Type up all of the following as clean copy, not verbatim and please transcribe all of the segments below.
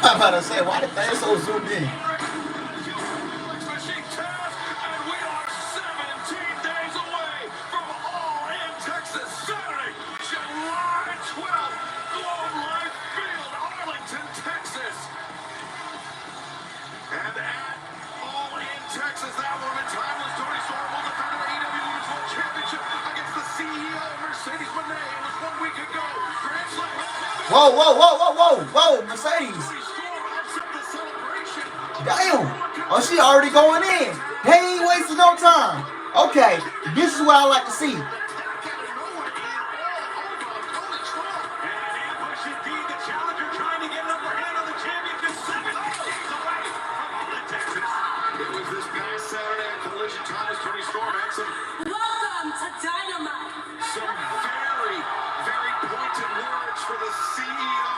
I'm about to say, why did they so zoomed in? Texas, that woman, timeless Tony Storm will defend her AEW Women's World Championship against the CEO, Mercedes Moné. It was 1 week ago. Grand Slam. Whoa, whoa, whoa, whoa, whoa, whoa, Mercedes. Damn. Oh, she already going in. They ain't wasting no time. Okay, this is what I like to see. Welcome to Dynamite. Some very, very pointed words for the CEO.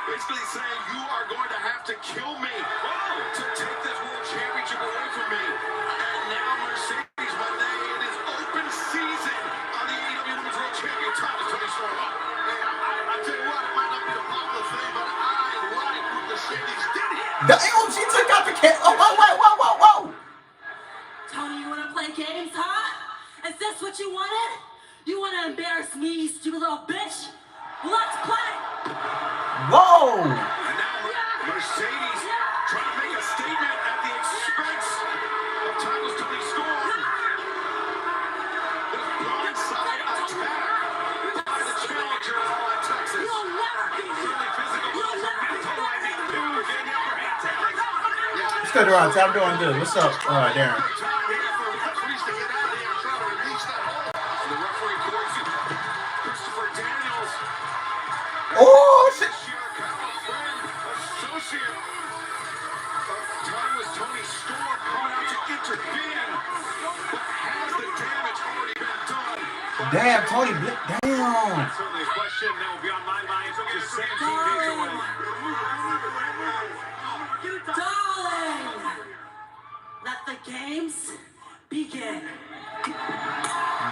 Basically saying, you are going to have to kill me to take this world championship away from me. And now Mercedes Moné, it is open season on the AEW Women's World Champion title. Tony Storm. Hey, I tell you what, it might not be a popular thing, but I like what Mercedes did here. Damn, she took out the cat. Oh, whoa, whoa, whoa, whoa, whoa. Tony, you want to play games, huh? Is this what you wanted? You want to embarrass me, you stupid little bitch? Let's play! Whoa! And now Mercedes trying to make a statement at the expense of timeless Tony Storm. This blindside attack by the challenger of all at Texas. You'll never be Certainly physical, but also mental. I need the power to gain the upper hand. Stood around. Tap doing good. What's up, Darren? Oh, shit. Damn, Tony Blick. Damn. That's certainly a question that will be on my mind for just 17 days away. Darling! Let the games begin.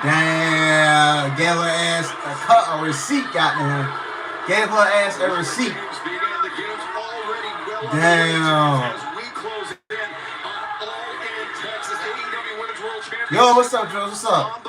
Damn. Gave her ass a receipt, goddamn. Gave her ass a receipt. Damn. Yo, what's up, Joe? What's up?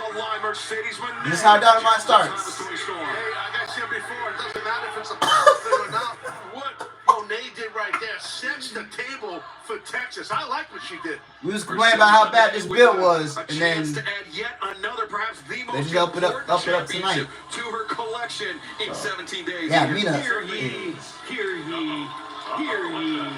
This is how Dynamite starts. Hey, like I said before, it doesn't matter if it's a positive thing or not. What Moné did right there sets the table for Texas. I like what she did. We was complaining about how bad this bill was, and then to add yet another, perhaps the most they just up it up tonight. To her collection in 17 days. Yeah, Mina. Hear ye, hear ye, hear ye,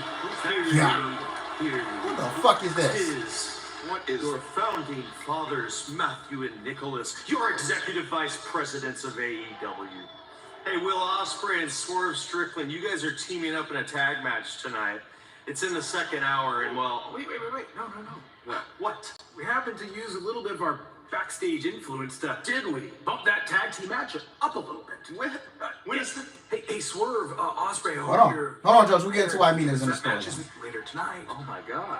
hear ye, Yeah. hear ye. What the fuck is this? What is your founding fathers, Matthew and Nicholas, your executive vice presidents of AEW? Hey, Will Ospreay and Swerve Strickland, you guys are teaming up in a tag match tonight. It's in the second hour, and well, Wait. No. What? We happened to use a little bit of our backstage influence to, didn't we? Bump that tag team match up a little bit. When is the... Hey, Swerve, Ospreay over Hold on, Josh. We get to why Mina's in the story. Match is later tonight. oh my God.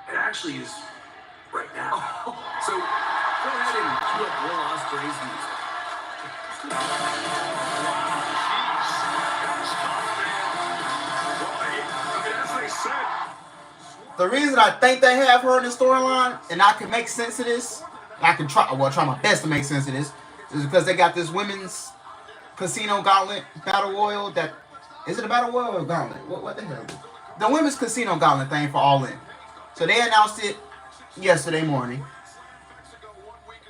It actually is right now. So go ahead and cue up Will Ospreay's music. As they said, The reason I think they have her in the storyline, and I can make sense of this, I can try my best to make sense of this, is because they got this women's casino gauntlet battle royal. That is it a battle royal or a gauntlet? What the hell? The women's casino gauntlet thing for All In. So they announced it yesterday morning.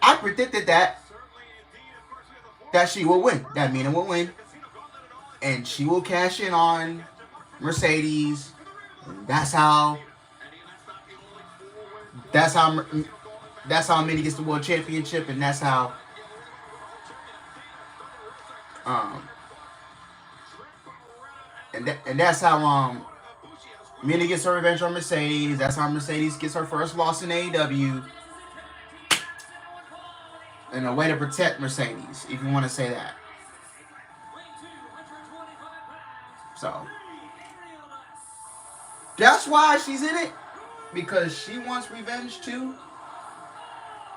I predicted that she will win. That Mina will win, and she will cash in on Mercedes. And that's how Mina gets the world championship, and that's how that's how Mina gets her revenge on Mercedes. That's how Mercedes gets her first loss in AEW. And a way to protect Mercedes, if you want to say that. So that's why she's in it. Because she wants revenge too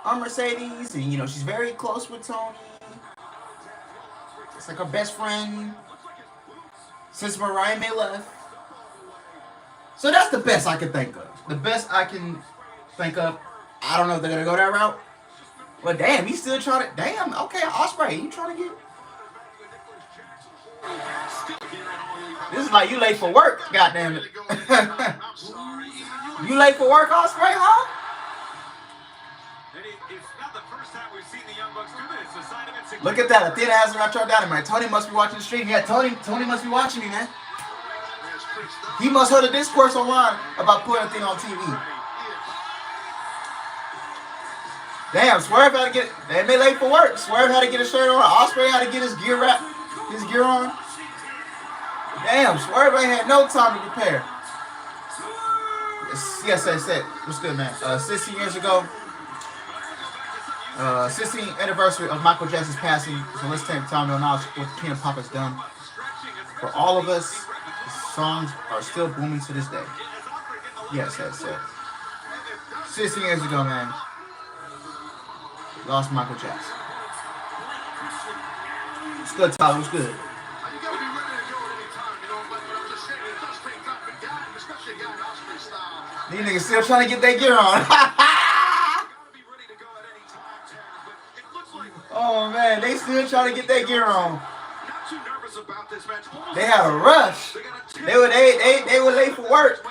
on Mercedes. And she's very close with Tony. It's like her best friend since Mariah May left. So that's the best I can think of. The best I can think of. I don't know if they're gonna go that route. But damn, he's still trying to. Damn, okay, Ospreay, you trying to get? This is like you late for work. Goddamn it. You late for work, Ospreay, huh? Look at that. Athena has a retro dynamite. Tony must be watching the stream. Yeah, Tony must be watching me, man. He must heard a discourse online about putting Athena on TV. Damn, Swerve had to get. They made late for work. Swerve had to get his shirt on. Ospreay had to get his gear on. Damn, Swerve ain't had no time to prepare. Yes, I said. What's good, man? 16 years ago. 16th anniversary of Michael Jackson's passing. So let's take time to acknowledge what King Pop has done for all of us. His songs are still booming to this day. Yes, that's it. 16 years ago, man. Lost Michael Jackson. What's good, Tyler? What's good? These niggas still trying to get their gear on. Oh man, they still trying to get their gear on. They had a rush. They were late for work.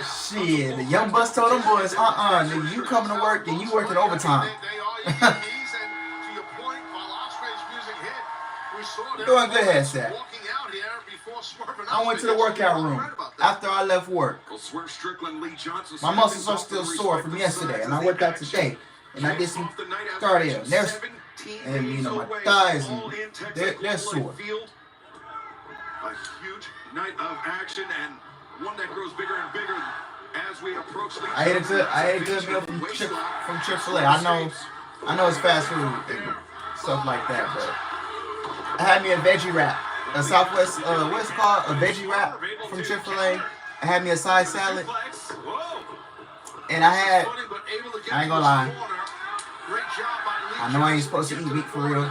Shit, the Young Bucks told them boys, nigga, you coming to work and you working overtime. Doing good, headset. I went to the workout room after I left work. My muscles are still sore from yesterday, and I worked out today. And I did some cardio. And you know, my thighs, and they're sore. A huge night of action and one that grows bigger and bigger as we approach the I ate a good meal from Chick-fil-A. I know it's fast food and stuff like that, but I had me a veggie wrap. A Southwest, what's it called? A veggie wrap from Chick-fil-A. I had me a side salad. And I ain't gonna lie, I know I ain't supposed to eat meat for real.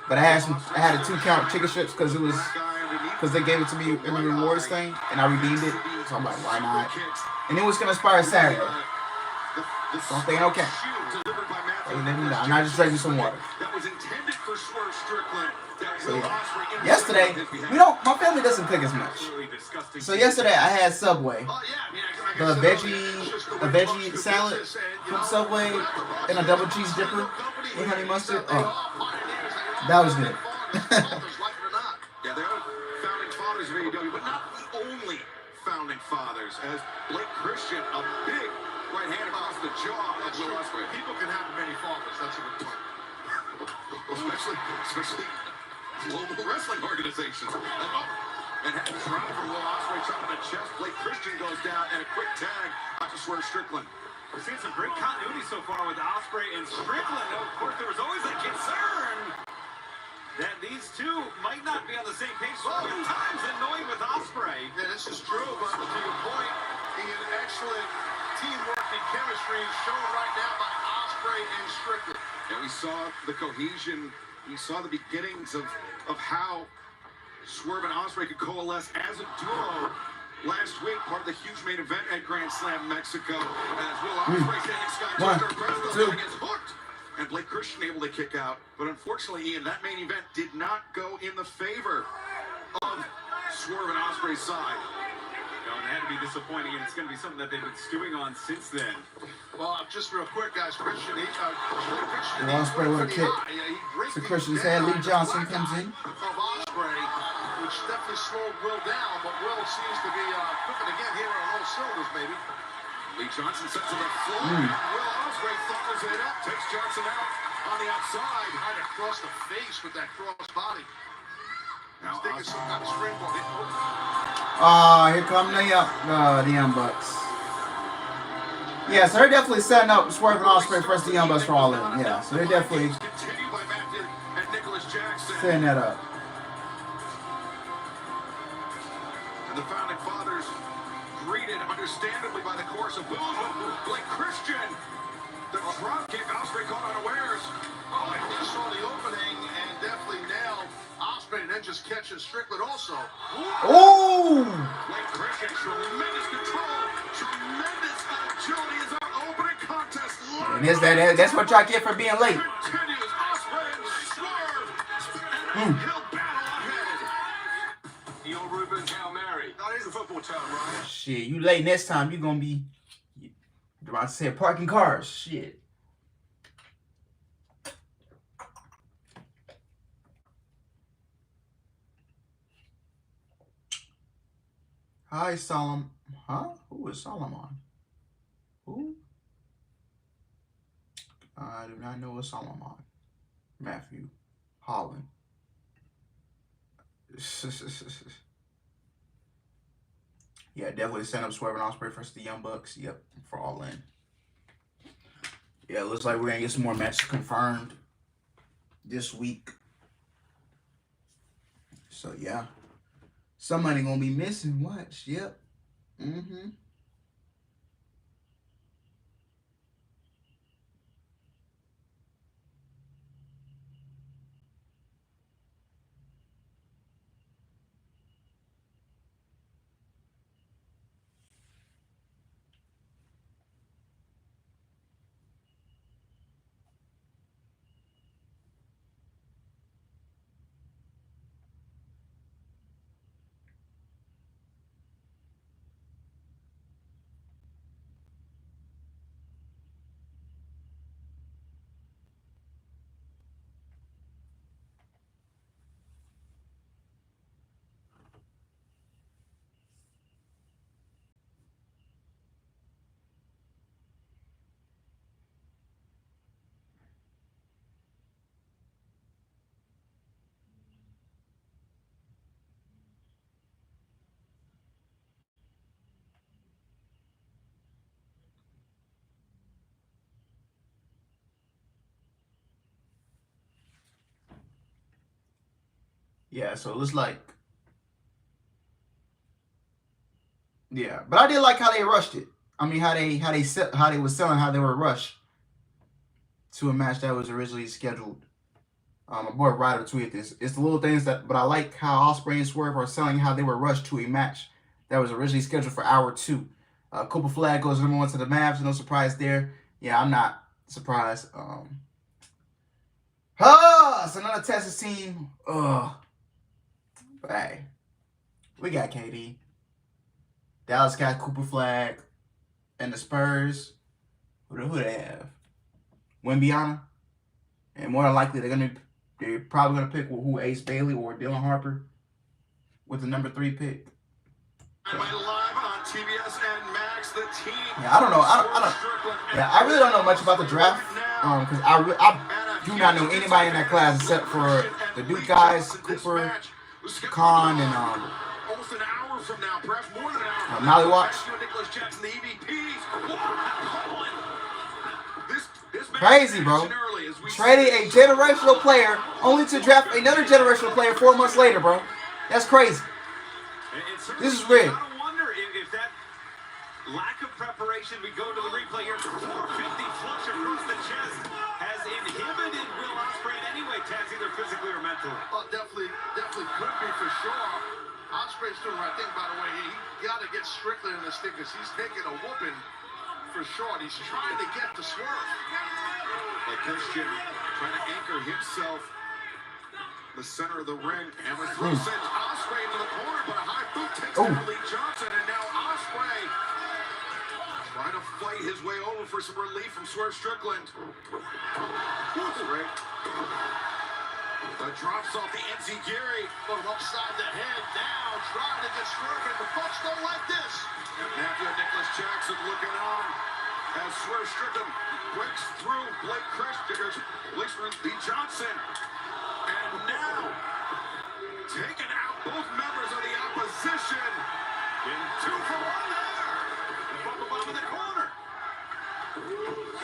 But I had a 2-count chicken strips because they gave it to me in the rewards thing, and I redeemed it. So I'm like, why not? And it was gonna expire Saturday. So I'm thinking, okay. And I just drank some water. So yeah. Yesterday, my family doesn't cook as much. So yesterday I had Subway, the veggie salad from Subway, and a double cheese dipper with honey mustard. Oh, that was good. Yeah, they're founding fathers of AEW, but not the only founding fathers. As Blake Christian, a big right hand across the jaw of Will Ospreay. People can have many fathers. That's a good point. especially global wrestling organizations. And had a drop from Will Ospreay chopping the chest. Blake Christian goes down, and a quick tag out to Swerve Strickland. We're seeing some great continuity so far with Ospreay and Strickland. Of course, there was always a concern that these two might not be on the same page. So at times annoying with Ospreay. Yeah, this is true, but to your point, Ian, excellent teamwork and chemistry is shown right now by Ospreay and Strickland. And we saw the cohesion. We saw the beginnings of how Swerve and Ospreay could coalesce as a duo last week, part of the huge main event at Grand Slam Mexico. As Will Ospreay standing Sky gets hooked. And Blake Christian able to kick out. But unfortunately, Ian, that main event did not go in the favor of Swerve and Ospreay's side. And it had to be disappointing, and it's going to be something that they've been stewing on since then. Well, just real quick, guys, Christian, Ospreay with a kick. So Christian's head, Lee Johnson comes in. Of Ospreay, which definitely slowed Will down, but Will seems to be cooking again here on all cylinders, baby. Lee Johnson sets to the floor. Will Ospreay follows it up, takes Johnson out on the outside. Right across the face with that cross body. Now, He's thinking some kind of springboard. Here come the Young Bucks. Yeah, so they're definitely setting up Swerve and Ospreay versus the Young Bucks for all of them. Yeah, so they're definitely setting that up. And the founding fathers greeted understandably by the chorus of boos. Blake Christian, the drop kick, Ospreay caught unawares. Oh, and he saw the opening and definitely nailed is catching Strickland also. Ooh! Blake Christian, tremendous control, tremendous agility is our opening contest. And that's what y'all get for being late. Continues Ospreay and Swerve, and he'll battle ahead. The old Rubens Hail Mary. That is a football term, right? Shit, you late next time, you gonna be about to say parking cars. Shit. Hi, Solomon. Huh? Who is Solomon? Who? I do not know a Solomon. Matthew Holland. Yeah, definitely set up Swerve and Ospreay versus the Young Bucks. Yep, for All In. Yeah, it looks like we're gonna get some more matches confirmed this week. So yeah, somebody gonna be missing. Watch. Yep. Mm-hmm. Yeah, so it looks like. Yeah, but I did like how they rushed it. I mean, how they was selling how they were rushed to a match that was originally scheduled. My boy Ryder tweeted this. It's the little things that, but I like how Ospreay and Swerve are selling how they were rushed to a match that was originally scheduled for hour 2. Cooper Flag goes number 1 to the Mavs. No surprise there. Yeah, I'm not surprised. It's another Texas team. But hey, we got KD. Dallas got Cooper Flag, and the Spurs. Who they have? Wembyana, and more than likely they're probably gonna pick who Ace Bailey or Dylan Harper with the number 3 pick. Live on TBS and Max, the team. Yeah, I don't know. I really don't know much about the draft because I do not know anybody in that class except for the Duke guys, Cooper, Khan, and almost an hour from now, perhaps more than an hour. Molly Watch. Crazy, bro. Traded a generational player only to draft another generational player 4 months later, bro. That's crazy. This is rigged. I wonder if that lack of preparation, we go to the replay here, 450 flush across the chest has inhibited Will Ospreay in any way, Taz, either physically or mentally. Oh, definitely could be for sure. Ospreay's doing the right thing, by the way. He got to get Strickland in this thing because he's taking a whooping for sure. He's trying to get to Swerve. Like Christian trying to anchor himself the center of the ring. Hammer through sends Ospreay into the corner, but a high boot takes down Lee Johnson, and now Ospreay trying to fight his way over for some relief from Swerve Strickland. Great. The drops off the Enziguri. From upside the head, down, trying to get Swerve, and the Bucks don't like this. And Matthew Nicholas Jackson looking on as Swerve Strickland breaks through Blake Christian, Lee Johnson. And now, taking out both members of the opposition. In 2 for 1 there. And Bubba Bob in the corner.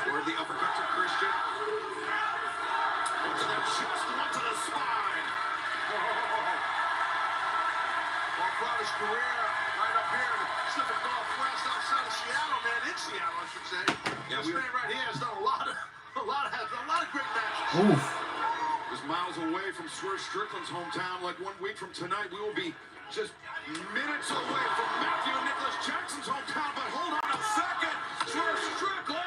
Swerve the uppercut to Christian. One to the chest, one to the spine. Well, throughout his career, right up here, the Pacific Northwest, outside of Seattle, man, in Seattle, I should say. Yeah, this man right here has done a lot of great matches. Oof. Just miles away from Swerve Strickland's hometown. Like 1 week from tonight, we will be just minutes away from Matthew and Nicholas Jackson's hometown. But hold on a second. Swerve Strickland.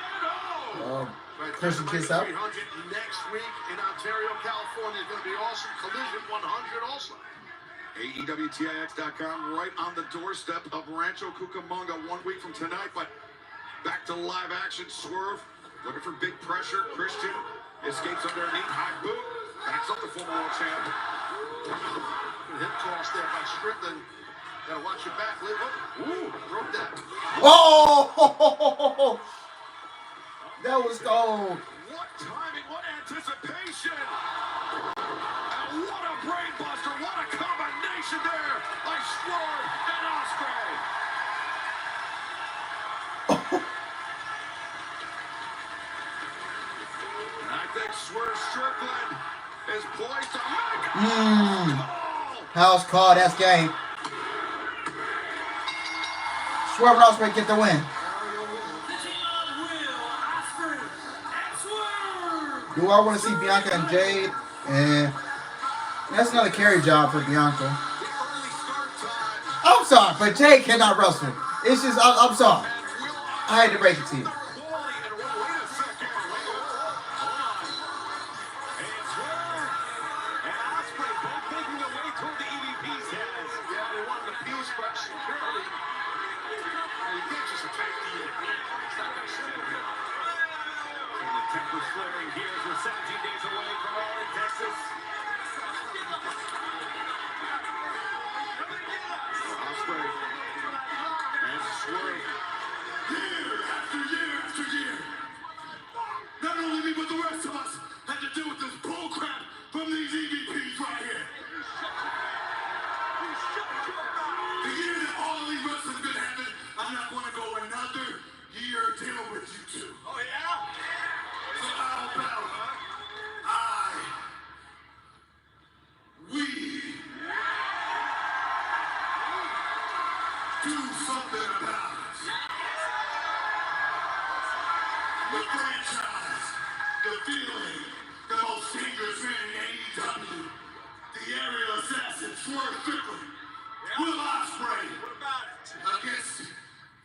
Oh! Christian kiss out. 300 next week in Ontario, California. It's going to be awesome. Collision 100 also. AEWTIX.com right on the doorstep of Rancho Cucamonga 1 week from tonight. But back to live action. Swerve looking for big pressure. Christian escapes underneath. High boot. Backs up the former world champ. Hip toss there by Strickland. Gotta watch your back, Liv. Ooh, broke that. Oh! That was cold. What timing, what anticipation. And what a brain buster. What a combination there by Swerve and Ospreay. And I think Swerve Strickland is poised to make a House call, that's game. Swerve and Ospreay get the win. Do I want to see Bianca and Jade? And that's another carry job for Bianca. I'm sorry, but Jade cannot wrestle. It's just, I'm sorry. I had to break it to you. Flaring here as we're 17 days away from all in Texas. Ospreay and Swerve. Year after year after year. Not only me, but the rest of us had to deal with this bull crap from these EVPs right here. The year that all these wrestlers could happen, I'm not going to go another year dealing with you two. Oh, yeah? So how about we do something about it? The franchise, the feeling, the most dangerous man in AEW, the aerial assassin, Swerve Strickland, Will Ospreay, against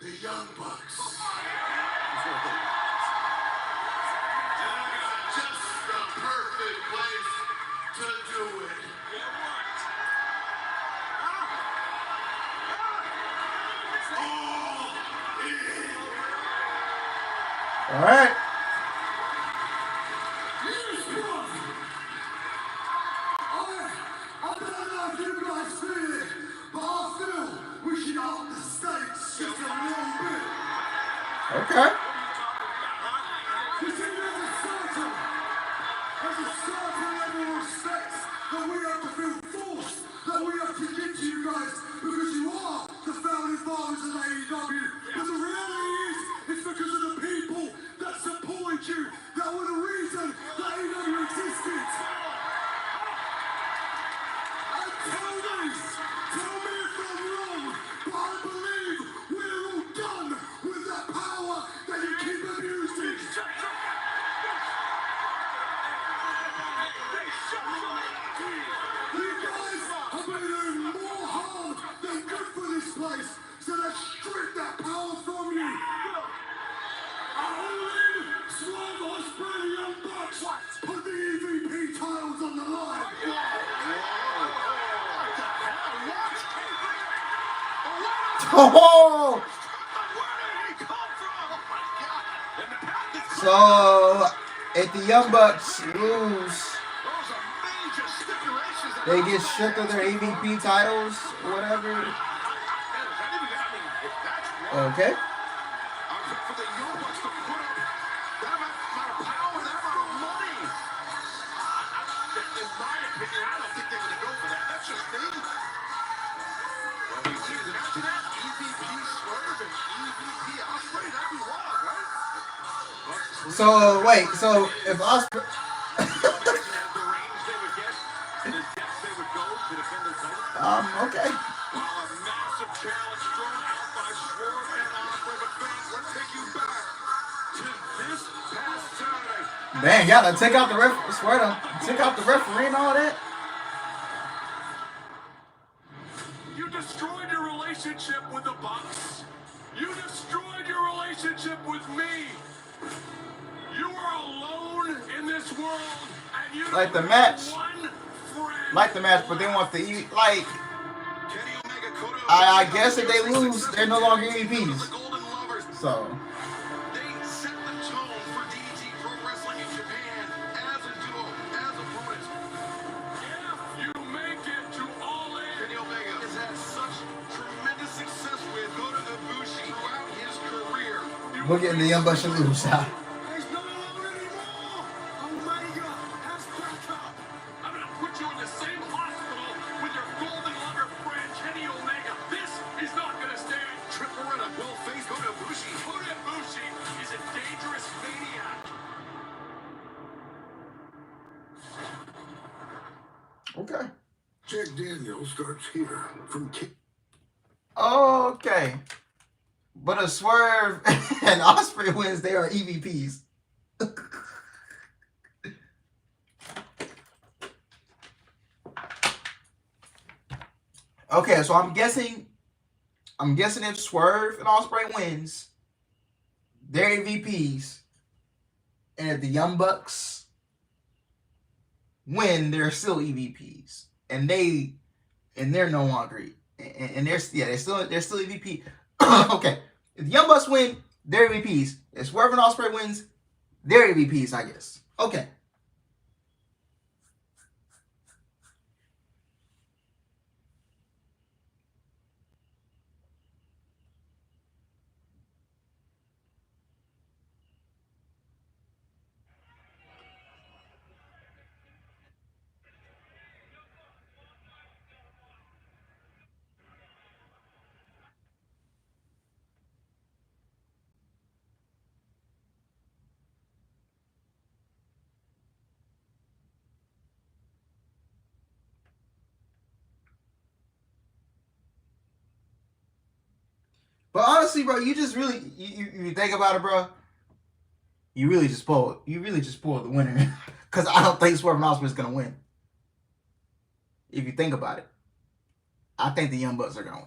the Young Bucks. Just the perfect place to do it. All right. I don't know if you guys feel it, but I feel we should up the stakes just a little bit. Okay. You see, there's a certain level of respect that we have to feel forced, that we have to give to you guys, because you are the founding fathers of AEW. But the reality is, it's because of the people that supported you, that were the reason that AEW existed. And tell me if I'm wrong, but I believe we're all done with that power that you keep abusing. You guys have been doing more harm than good for this place, so let's strip that power from you. All in, Swerve, Ospreay, the Young Bucks, put the EVP titles on the line. Oh! So, if the Young Bucks lose, they get stripped of their AVP titles, or whatever. Okay. For the Young Bucks to put up that amount of power, that amount of money. In my opinion, I don't think they're going to go for that. That's just me. Well, we see that after that, EVP Swerve and EVP Ospreay, that'd be wild, right? So, wait, so if Ospreay... The range they would get and the depth they would go to defend their title. Okay. Well, a massive challenge thrown out by Swerve and Ospreay. But fans, let's take you back to this past Saturday. Dang, y'all done take out the ref. Swear to Took out the referee and all that. You destroyed your relationship with the Bucks. You destroyed your relationship with me. You are alone in this world, and you Like the don't match. have one friend. Like the match, but they want the like. Kenny Omega, Kota, I guess if they lose, they're no longer EVPs. the Golden Lovers. So They set the tone for DDT Pro Wrestling in Japan as a duo, as opponents. If you make it to All In, Kenny Omega has had such tremendous success with Kota Ibushi throughout his career. we're getting the Young Bucks to lose. He's not alone anymore. Omega has backup. I'm gonna put you in the same hospital with your Golden Lover friend Kenny Omega. This is not gonna stand. Triple Red will face Kota Ibushi. Kota Ibushi is a dangerous maniac. Okay. Jack Daniels starts here from Okay. But a Swerve and Ospreay wins, they are EVPs. Okay, so I'm guessing if Swerve and Ospreay wins, they're EVPs. And if the Young Bucks win, they're still EVPs. And they're no longer and they're still EVP. Okay. If the Young Bucks win, they're EVPs. If Swerve and Ospreay wins, they're EVPs, I guess. Okay. But honestly, bro, you just really you think about it, bro. You really just spoiled the winner. Because I don't think Swerve and Ospreay is gonna win. If you think about it. I think the Young Bucks are gonna win.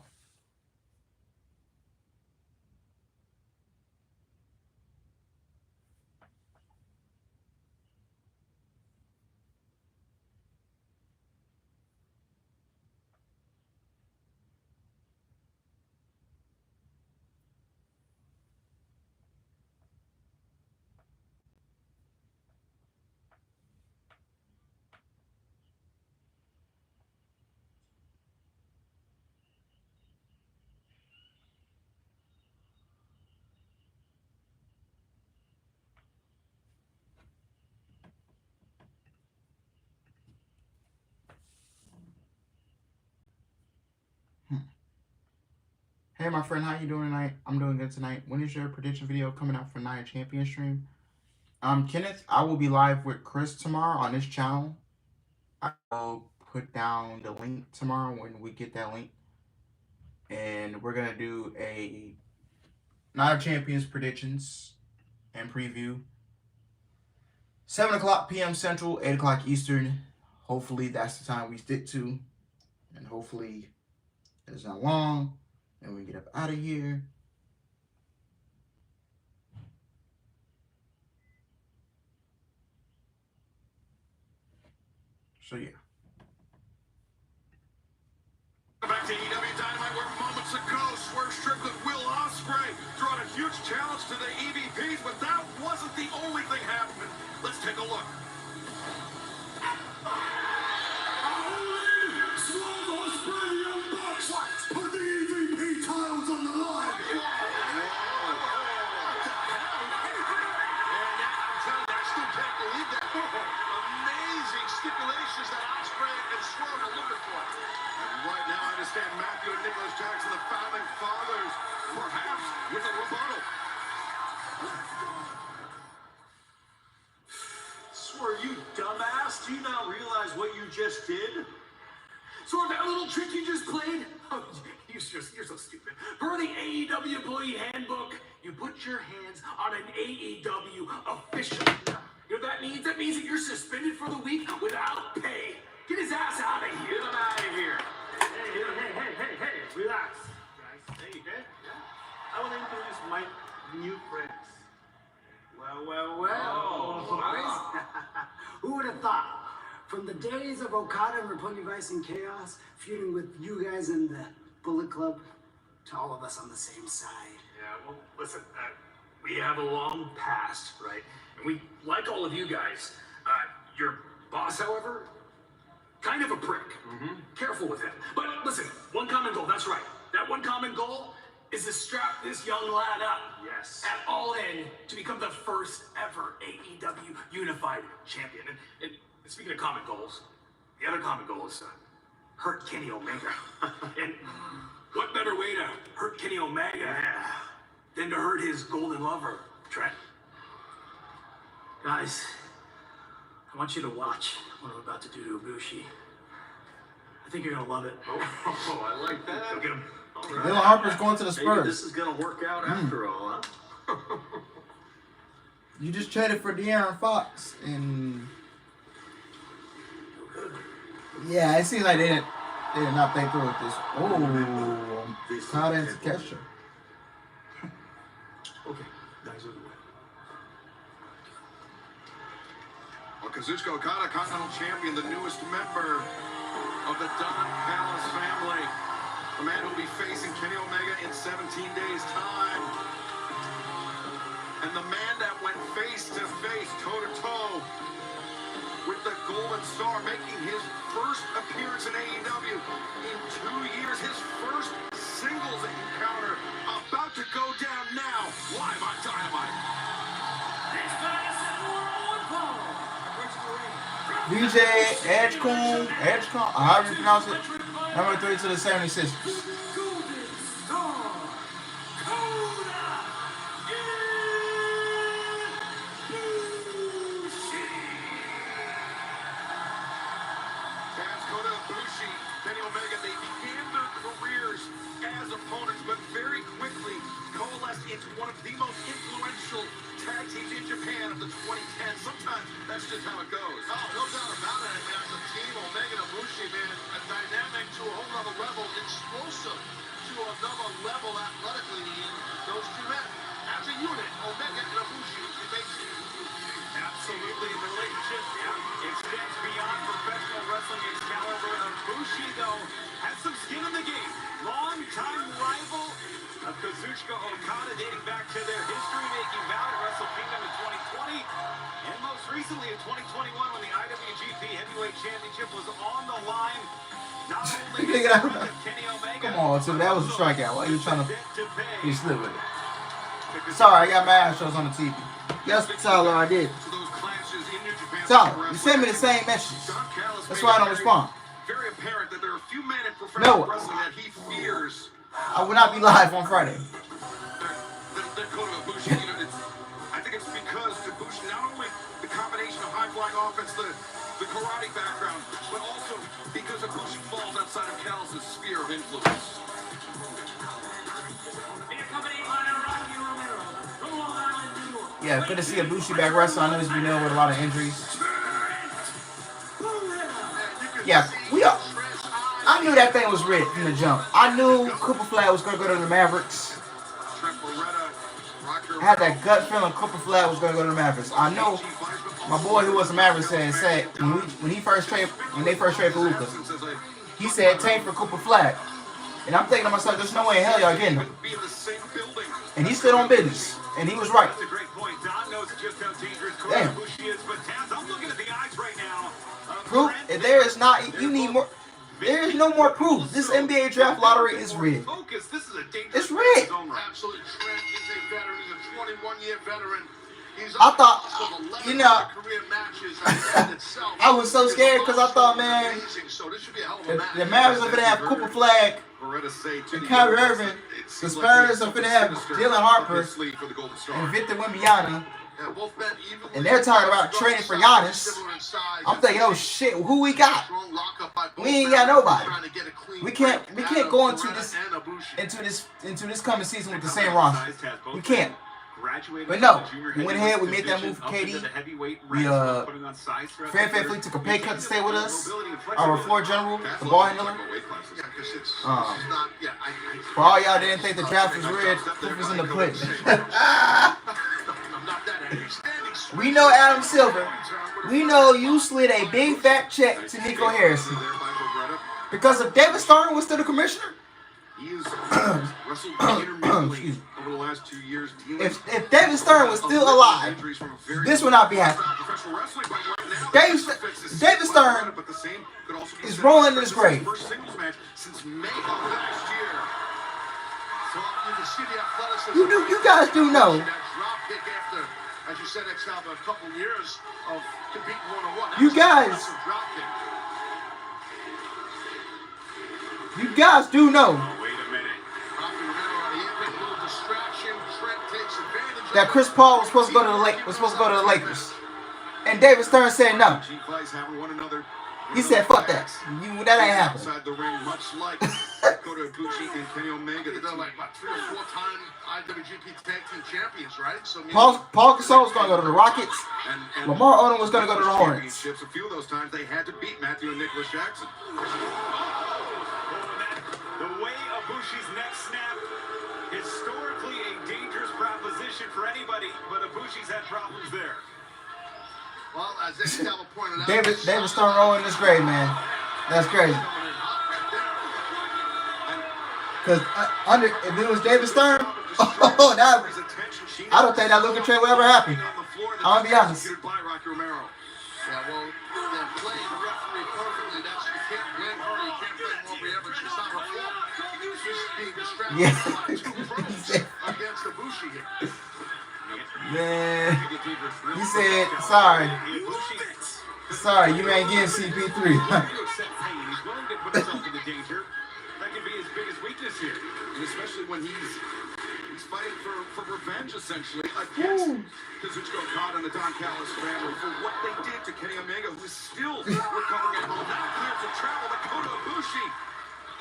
Hey, my friend, how you doing tonight? I'm doing good tonight. When is your prediction video coming out for Nia Champion stream? Kenneth, I will be live with Chris tomorrow on this channel. I will put down the link tomorrow when we get that link. And we're going to do a Nia Champions predictions and preview. 7 o'clock p.m. Central, 8 o'clock Eastern. Hopefully that's the time we stick to. And hopefully it's not long. And we get up out of here. So yeah. Back to AEW Dynamite, where moments ago, Swerve Strickland, Will Ospreay throwing a huge challenge to the EVPs, but that wasn't the only thing happening. Let's take a look. Swerve Ospreay, the Young Bucks. Put the EVP titles on the line. Amazing stipulations that Ospreay and Swerve are looking for. And right now, I understand Matthew and Nicholas Jackson, the founding fathers, perhaps with a rebuttal. Swerve, you dumbass. Do you not realize what you just did? Swerve, that little trick you just played? Oh, you're so stupid. Per the AEW employee handbook, you put your hands on an AEW official. You know what that means? That means that you're suspended for the week without pay. Get his ass out of here. Get him out of here. Hey, relax, guys. Hey, okay? I want to introduce my new friends. Well. Oh, Who would have thought? From the days of Okada and Roppongi Vice and Chaos, feuding with you guys in the Bullet Club, to all of us on the same side. yeah, well, listen, we have a long past, right? And we like all of you guys. Your boss, however, kind of a prick. Careful with him. But listen, one common goal, that's right. That one common goal is to strap this young lad up. Yes. At All In to become the first ever AEW Unified Champion. And speaking of common goals, the other common goal is to hurt Kenny Omega. And what better way to hurt Kenny Omega than to hurt his golden lover, Trent? Guys, I want you to watch what I'm about to do to Ibushi. I think you're gonna love it. Oh, I like that. Go get him. All Dylan Harper's going to the Maybe Spurs. this is going to work out after all, huh? You just traded for De'Aaron Fox, and yeah, it seems like they did not think through with this. Oh, Kota and Takesha. Okay, guys, are the way. Well, Kazuchika Okada, Continental Champion, the newest member of the Don Palace family. The man who will be facing Kenny Omega in 17 days' time. And the man that went face-to-face, toe-to-toe with the Golden Star, making his first appearance in AEW in 2 years. His first singles encounter about to go down now, live on Dynamite. VJ Edgecombe, however you pronounce it, number 3 to the 76ers. Kota Ibushi, Kenny Omega, they began their careers as opponents, but very quickly coalesced into one of the most influential tag teams in Japan of the 2010s. Sometimes that's just how it goes. Oh, no doubt about it. I mean, as a team, Omega and Ibushi, man, a dynamic to a whole other level, explosive to another level athletically in those two men. As a unit, Omega and Ibushi, it makes Absolutely, the relationship extends beyond professional wrestling excalibur. Ibushi, though, has some skin in the game. Long-time rival of Kazuchika Okada, dating back to their history-making bout at Wrestle Kingdom in 2020, and most recently in 2021 when the IWGP Heavyweight Championship was on the line. Not only is the brother of Kenny Omega, Come on, Tim, that was a strikeout. Why are you trying to pay. be slip with it? Sorry, I got my ass shows on the TV. Yes, Tyler, I did. Tyler, you sent me the same message. That's why I don't respond. Very apparent that there are a few men in professional wrestling that he fears. I will not be live on Friday. That Kota Ibushi, you know, I think it's because Ibushi, not only the combination of high-flying offense, the karate background, but also because Ibushi falls outside of Callis' sphere of influence. Yeah, good to see Ibushi back wrestling. I know he's been dealing with a lot of injuries. Yeah, I knew that thing was rigged from the jump. I knew Cooper Flag was going to go to the Mavericks. I had that gut feeling Cooper Flag was going to go to the Mavericks. I know my boy who was a Mavericks said when they first traded for Luka, he said tank for Cooper Flag. And I'm thinking to myself, there's no way in hell y'all getting him. And he stood on business. And he was right. That's a great point. Don knows just how dangerous Damn. Ibushi is, but Taz, I'm looking at the eyes right now. Proof? If there is not, you need more. There is no more proof. This NBA draft lottery is rigged. Focus. This is a dangerous It's rigged. Absolutely. Trent is a veteran. He's a 21-year veteran. He's I thought, you know, I was so scared because I thought, man, the Mavericks are going to have Cooper Flag and Kyrie Irving. The Spurs are going to have Dylan Harper and Victor Wembanyama. And they're talking about trading for Giannis. I'm thinking, oh shit, who we got? We ain't got nobody. We can't go into this coming season with the same roster. We can't. graduated But no, from the junior we went heavyweight ahead, we made that division move for up into KD. the heavyweight We, ranks while putting on size throughout Fran the Fairfleet took a pay cut to stay with us. mobility and Our flexibility. floor general, That's the what ball I'm handler. talking about, weight classes. Yeah, 'cause it's Um, not. Yeah, For all y'all didn't think the draft was rigged, proof is in the pudding. I'm not that angry. We know Adam Silver. We know you slid a big fat check to Nico Harrison. Because if David Stern was still the commissioner, He has wrestled intermittently excuse me. over the last 2 years. If David Stern was still alive, this would not be happening. David Stern is rolling in his grave. First singles match since May of last year. So you can see the athleticism. You guys do know. That drop kick after, as you said, it's now a couple years of competing one-on-one. You guys. You guys do know Wait a minute. that Chris Paul was supposed to go to the Lakers, and David Stern said no. He said, "Fuck that. That ain't happening." Outside the ring, much like Kota Ibushi and Kenny Omega, they're like what, 3 or 4 time IWGP Tag Team Champions, right? So Paul Gasol was going to go to the Rockets. and Lamar Odom was going to go to the Hornets. championships. A few of those times they had to beat Matthew and Nicholas Jackson. The way Ibushi's neck snapped, historically a dangerous proposition for anybody, but Ibushi's had problems there. Well, as Excalibur pointed out, David Stern rolling in his grave, man. That's crazy. Because if it was David Stern, I don't think that looking trade will ever happen. I'll be honest. Yeah, well, they're playing the referee perfectly. You can't blame her. You can't blame Aubrey Evans. It's not her fault. She's being distracted by 2 pros against Ibushi here. Man, he said, sorry, you ain't getting CP3. He's willing to put himself into danger. That could be his biggest weakness here. And especially when he's fighting for revenge, essentially, against Kazuchika Okada and the Don Callis family for what they did to Kenny Omega, who is still recovering at home. Now clear to travel to Kota Ibushi.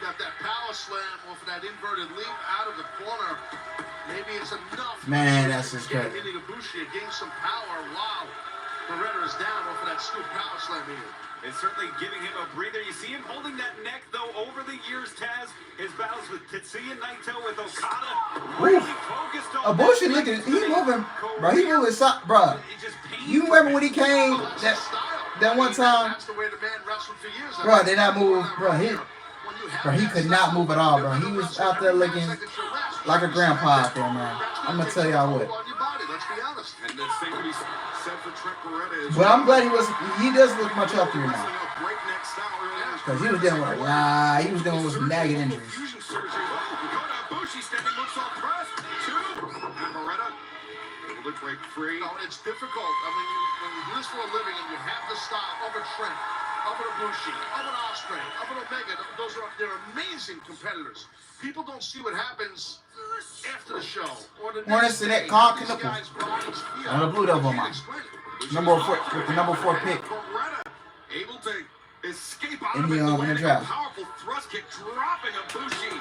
Got that power slam off of that inverted leap out of the corner. Maybe it's enough. Man, that's just to get crazy. hitting Ibushi, gain some power while Beretta is down off of that scoop power slam here. It's certainly giving him a breather. You see him holding that neck, though, over the years, Taz. His battles with Tetsuya Naito, with Okada. Really focused on Ibushi looking, he moving, bro. He moving, bro. You remember when he came that one time? That's the way the man wrestled for years. Bro, they not move, bro. He could not move at all, bro. He was out there looking like a grandpa out there, man. I'm gonna tell y'all what. Let's be honest. And the same could be said for Trent Beretta as But I'm glad he does look much healthier now. breakneck style early on. Because he was dealing with some nagging injuries. Fusion surgery. Ibushi standing looks all pressed. 2. And Beretta able to break free. No, it's difficult. I mean, when you do this for a living and you have the style of a Trent, of an Ibushi, of an Osprey, of an Omega, they're amazing competitors. People don't see what happens after the show or the Hornets to that Con Knuckle. On the Blue Devil man. Number 4 with the number 4 pick. Beretta able to escape out In of the, it, in the landing a draft. powerful thrust kick, dropping Ibushi.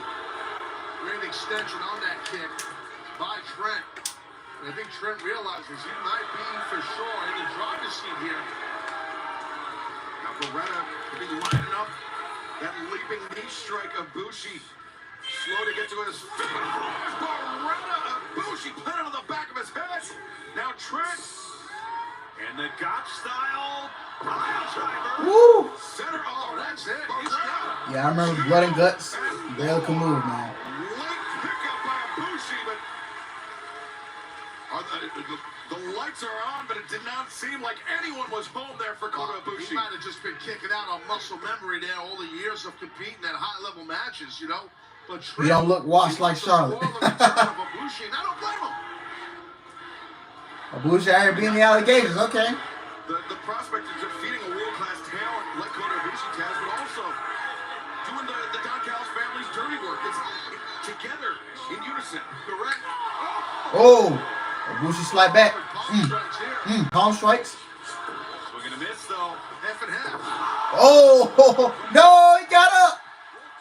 Great extension on that kick by Trent. And I think Trent realizes he might be for sure in the driver's seat here. Now Beretta could be lining up that leaping knee strike of Ibushi. Slow to get to his feet. Beretta, Ibushi planted on the back of his head. Now Trent. And the Gotch style pile driver. Woo! Center. Oh, that's it. He's got it. Yeah, I remember Blood and Guts. Barely could move, man. Late pickup by Ibushi, but the lights are on, but it did not seem like anyone was home there for Kota Ibushi. He might have just been kicking out on muscle memory there all the years of competing at high-level matches, you know. But He don't look washed like Charlotte. Ibushi, and I don't blame him. Ibushi out here being the allegations, okay. The prospect of defeating a world-class talent like Kota Ibushi has, but also doing the Don Callis family's dirty work. It's together in unison, correct? Oh, Ibushi slide back. Palm strikes. Swing and a miss, though. Half and half. Oh, no, he got up.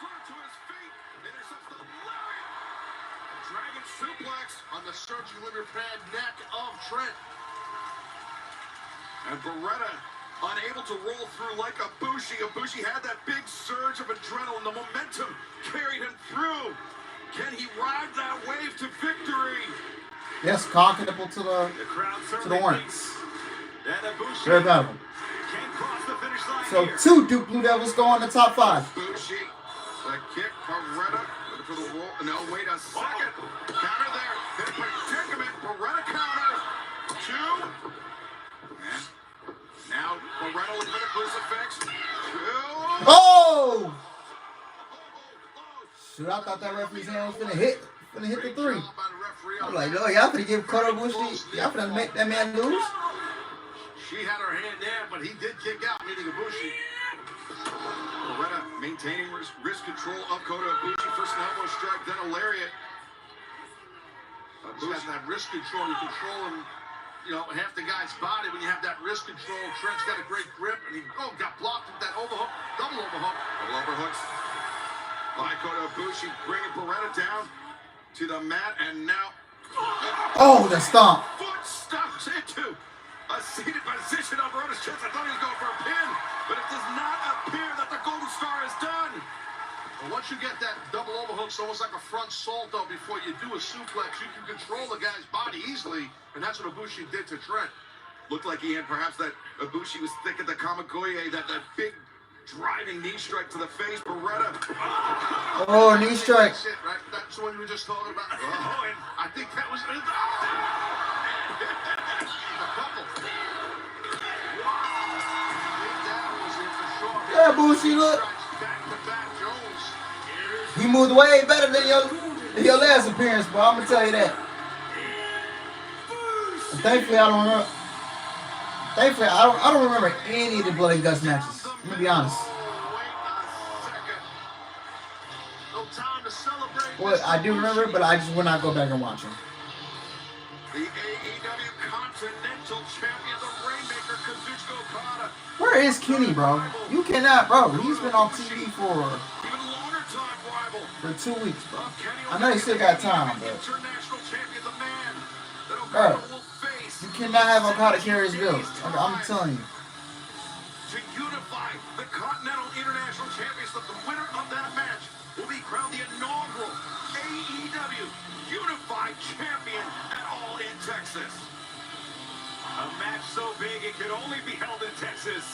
Rolled through to his feet. Intercepts the lariat. Dragon suplex on the surging liver pad neck of Trent. And Beretta unable to roll through like Ibushi. Ibushi had that big surge of adrenaline. The momentum carried him through. Can he ride that wave to victory? Yes, comparable to the Hornets. Very valuable. So 2 Duke Blue Devils go on the top 5. Ibushi, the kick, Beretta, looking for the roll. No, wait a second. Counter there. Hit predicament. Beretta counter. 2. And now Beretta looking for the crucifix. 2. Oh! Shoot, I thought that referee's hand was finna hit the 3. I'm like, no, y'all finna give Kota Ibushi, y'all finna make that man lose. She had her hand there, but he did kick out, meaning Ibushi. Beretta maintaining wrist control of Kota Ibushi. First an elbow strike, then a lariat. Ibushi has that wrist control. You control him, half the guy's body when you have that wrist control. Trent's got a great grip, and he got blocked with that overhook, double overhook. Double overhooks by Kota Ibushi, bringing Beretta down to the mat, and now the stomp. Foot stomps into a seated position on Beretta's chest. I thought he was going for a pin, but it does not appear that the Golden Star is done. But once you get that double overhook, it's almost like a front salto before you do a suplex. You can control the guy's body easily, and that's what Ibushi did to Trent. Looked like he had perhaps that Ibushi was thinking the Kamagoye, that big driving knee strike to the face. Beretta. Oh, knee strike. That's it, right? That's what we were just talking about. Oh, and I think that was a couple. Yeah, Ibushi, look. He moved way better than your last appearance, bro. I'm gonna tell you that. And thankfully, I don't remember any of the Blood and Guts matches. Let me be honest. Well, I do remember, but I just will not go back and watch them. The AEW Continental Champion, the Rainmaker, Kazuchika Okada. Where is Kenny, bro? You cannot, bro. He's been on TV for 2 weeks, bro. I know he still got time, but bro, you cannot have Okada carry his bills. I'm telling you. To unify the Continental International Champions, the winner of that match will be crowned the inaugural AEW Unified Champion at All In Texas. A match so big it could only be held in Texas.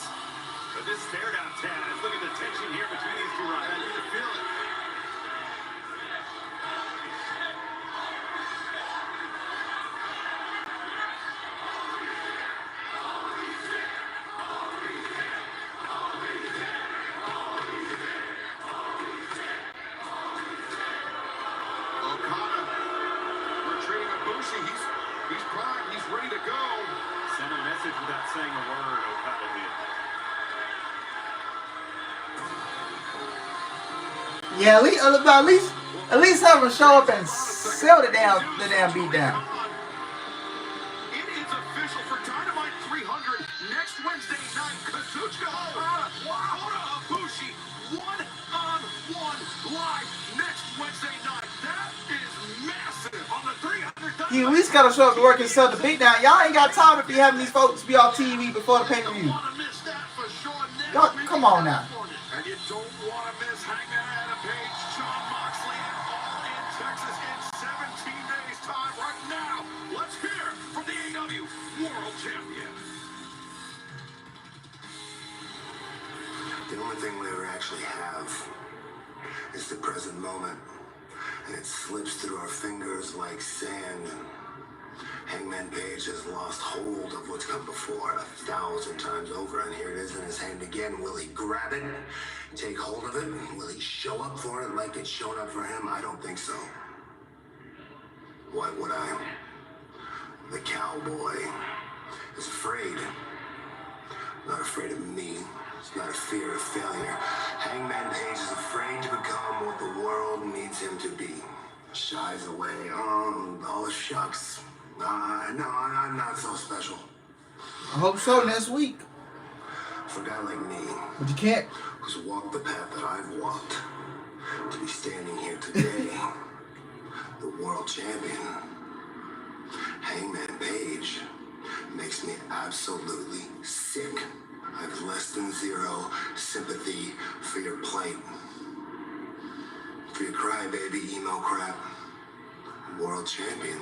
But this stare down, Taz, look at the tension here between these two rivals. You can feel it. Okada retreating Ibushi. He's primed. He's ready to go. Send a message without saying a word, Okada did. Yeah, at least have him show up and sell the damn beat down. It is official for Dynamite 300 next Wednesday night. Kazuchika Okada, Kota Ibushi, 1-on-1 live next Wednesday night. That is massive on the 300. He at least gotta show up to work and sell the beat down. Y'all ain't got time to be having these folks be on TV before the pay-per-view. Y'all, come on now. And you don't want to miss Hangman Adam Page, Jon Moxley, and All In Texas in 17 days' time. Right now, let's hear from the AEW World Champion. The only thing we ever actually have is the present moment, and it slips through our fingers like sand. Hangman Page has lost hold of what's come before 1,000 times over, and here it is in his hand again. Will he grab it, take hold of it? Will he show up for it like it's shown up for him? I don't think so. Why would I? The cowboy is afraid. Not afraid of me. It's not a fear of failure. Hangman Page is afraid to become what the world needs him to be. Shies away. Oh, shucks. No, I'm not so special. I hope so next week. For a guy like me, But you can't. who's walked the path that I've walked, to be standing here today, the world champion. Hangman Page makes me absolutely sick. I have less than zero sympathy for your plight. For your crybaby emo crap. World champion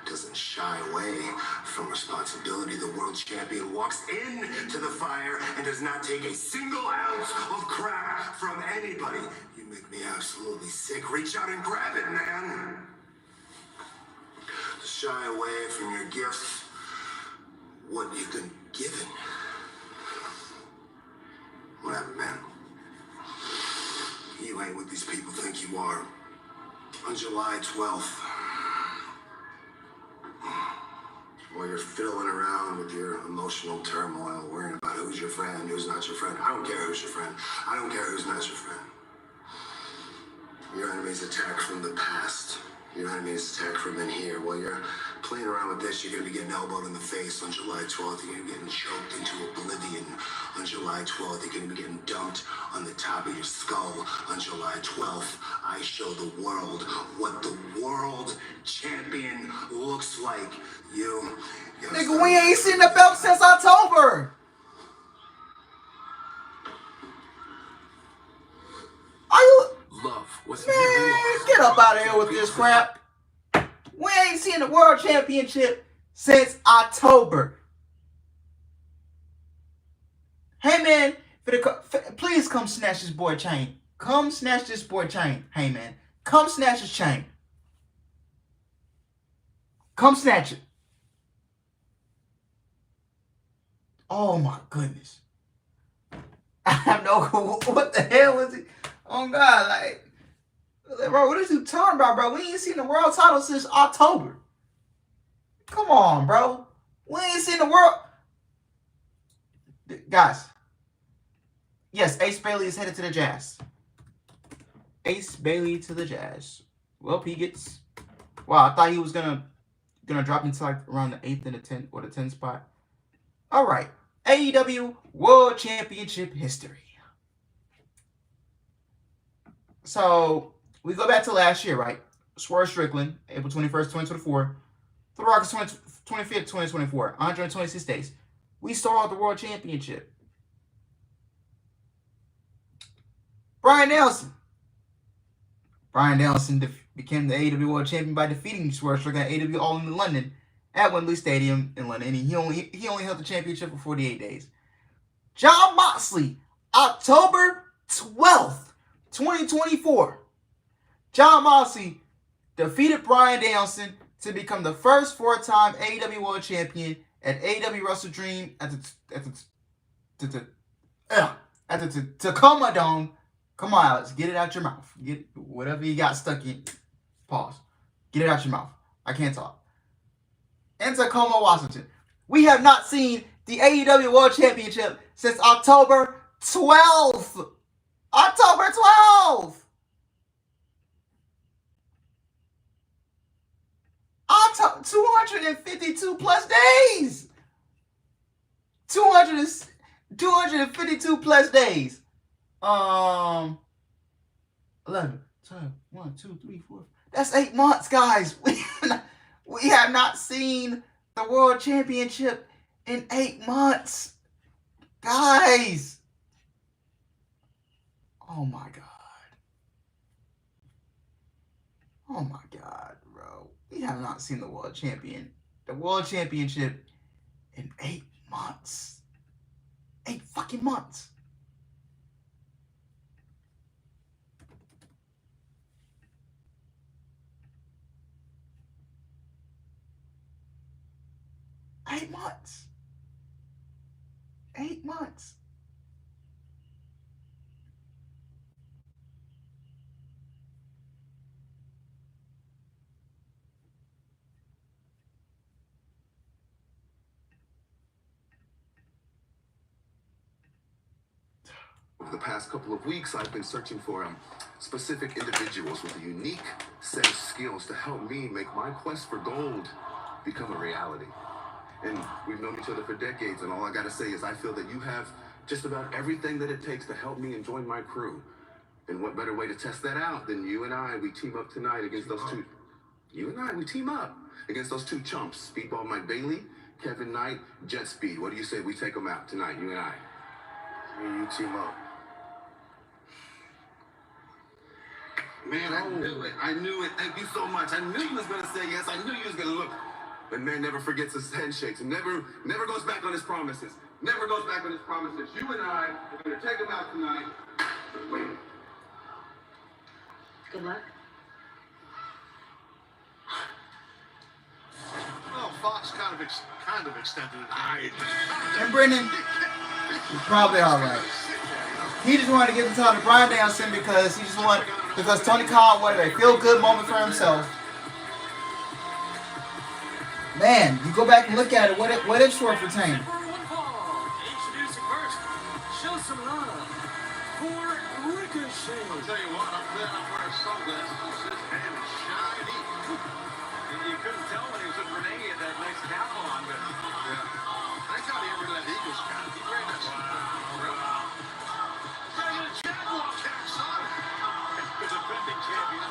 doesn't shy away from responsibility. The world champion walks into the fire and does not take a single ounce of crap from anybody. You make me absolutely sick. Reach out and grab it, man. To shy away from your gifts, what you've been given. What happened, man? You ain't what these people think you are. On July 12th, while you're fiddling around with your emotional turmoil, worrying about who's your friend, who's not your friend. I don't care who's your friend. I don't care who's not your friend. Your enemy's attack from the past. Your enemy's attack from in here. While you're playing around with this, you're going to be getting elbowed in the face on July 12th. You're going to be getting choked into oblivion on July 12th. You're going to be getting dumped on the top of your skull on July 12th. I show the world what the world champion looks like. You Nigga, we ain't seen the belt since October. Are you? Love was Man, never lost. get up out of here with this crap. We ain't seen the world championship since October. Hey man, please come snatch this boy chain. Come snatch this boy chain. Hey man, come snatch his chain. Come snatch it. Oh my goodness. I have no clue. What the hell is it? Oh God, like, bro, what is you talking about, bro? We ain't seen the world title since October. Come on, bro. We ain't seen the world. Guys. Yes, Ace Bailey is headed to the Jazz. Ace Bailey to the Jazz. Well, he gets. Wow, I thought he was gonna drop into like around the 8th and the 10th or the 10th spot. All right, AEW World Championship history. So we go back to last year, right? Swerve Strickland, April 21st, 2024. Through August 25th, 2024. 126 days. We saw the World Championship. Bryan Danielson. Bryan Danielson became the AEW World Champion by defeating Swerve Strickland at AEW All in London at Wembley Stadium in London. And he only held the championship for 48 days. Jon Moxley, October 12th, 2024. Jon Moxley defeated Bryan Danielson to become the first 4-time AEW World Champion at AEW Wrestle Dream at the Tacoma Dome. Come on, Alex, get it out your mouth. Get whatever you got stuck in. Pause. Get it out your mouth. I can't talk. In Tacoma, Washington. We have not seen the AEW World Championship since October 12th. October 12th. 252 plus days. 252 plus days. 11, 12, 1, 2, 3, 4. That's 8 months, guys. We have not seen the World Championship in 8 months. Guys. Oh my God. Oh my God, bro. We have not seen the World Championship in 8 months. 8 fucking months. Eight months. 8 months. Over the past couple of weeks, I've been searching for specific individuals with a unique set of skills to help me make my quest for gold become a reality. And we've known each other for decades, and all I gotta say is I feel that you have just about everything that it takes to help me and join my crew. And what better way to test that out than you and I, we team up tonight against those two. You and I, we team up against those two chumps, Speedball Mike Bailey, Kevin Knight, Jet Speed. What do you say we take them out tonight, you and I? You team up. Man, I knew it. I knew it. Thank you so much. I knew you was gonna say yes. I knew you was gonna look. But man never forgets his handshakes and never goes back on his promises. Never goes back on his promises. You and I are gonna take him out tonight. Wait. Good luck. Well, Fox kind of extended it. And Brendan, you're probably all right. He just wanted to get the title to Bryan Danielson because Tony Khan wanted a feel-good moment for himself. Man, you go back and look at it. What if Swerve retained? Introducing first, show some love for Ricochet. I'll tell you what, I'm glad I'm wearing sunglasses. His hand is shiny. You couldn't tell when he was with Renee. He had that nice cap on, but Yeah. Thank God he ever let Eagles cap. He wear that stuff. Gotta get a Jaguar cap, son. the defending champion.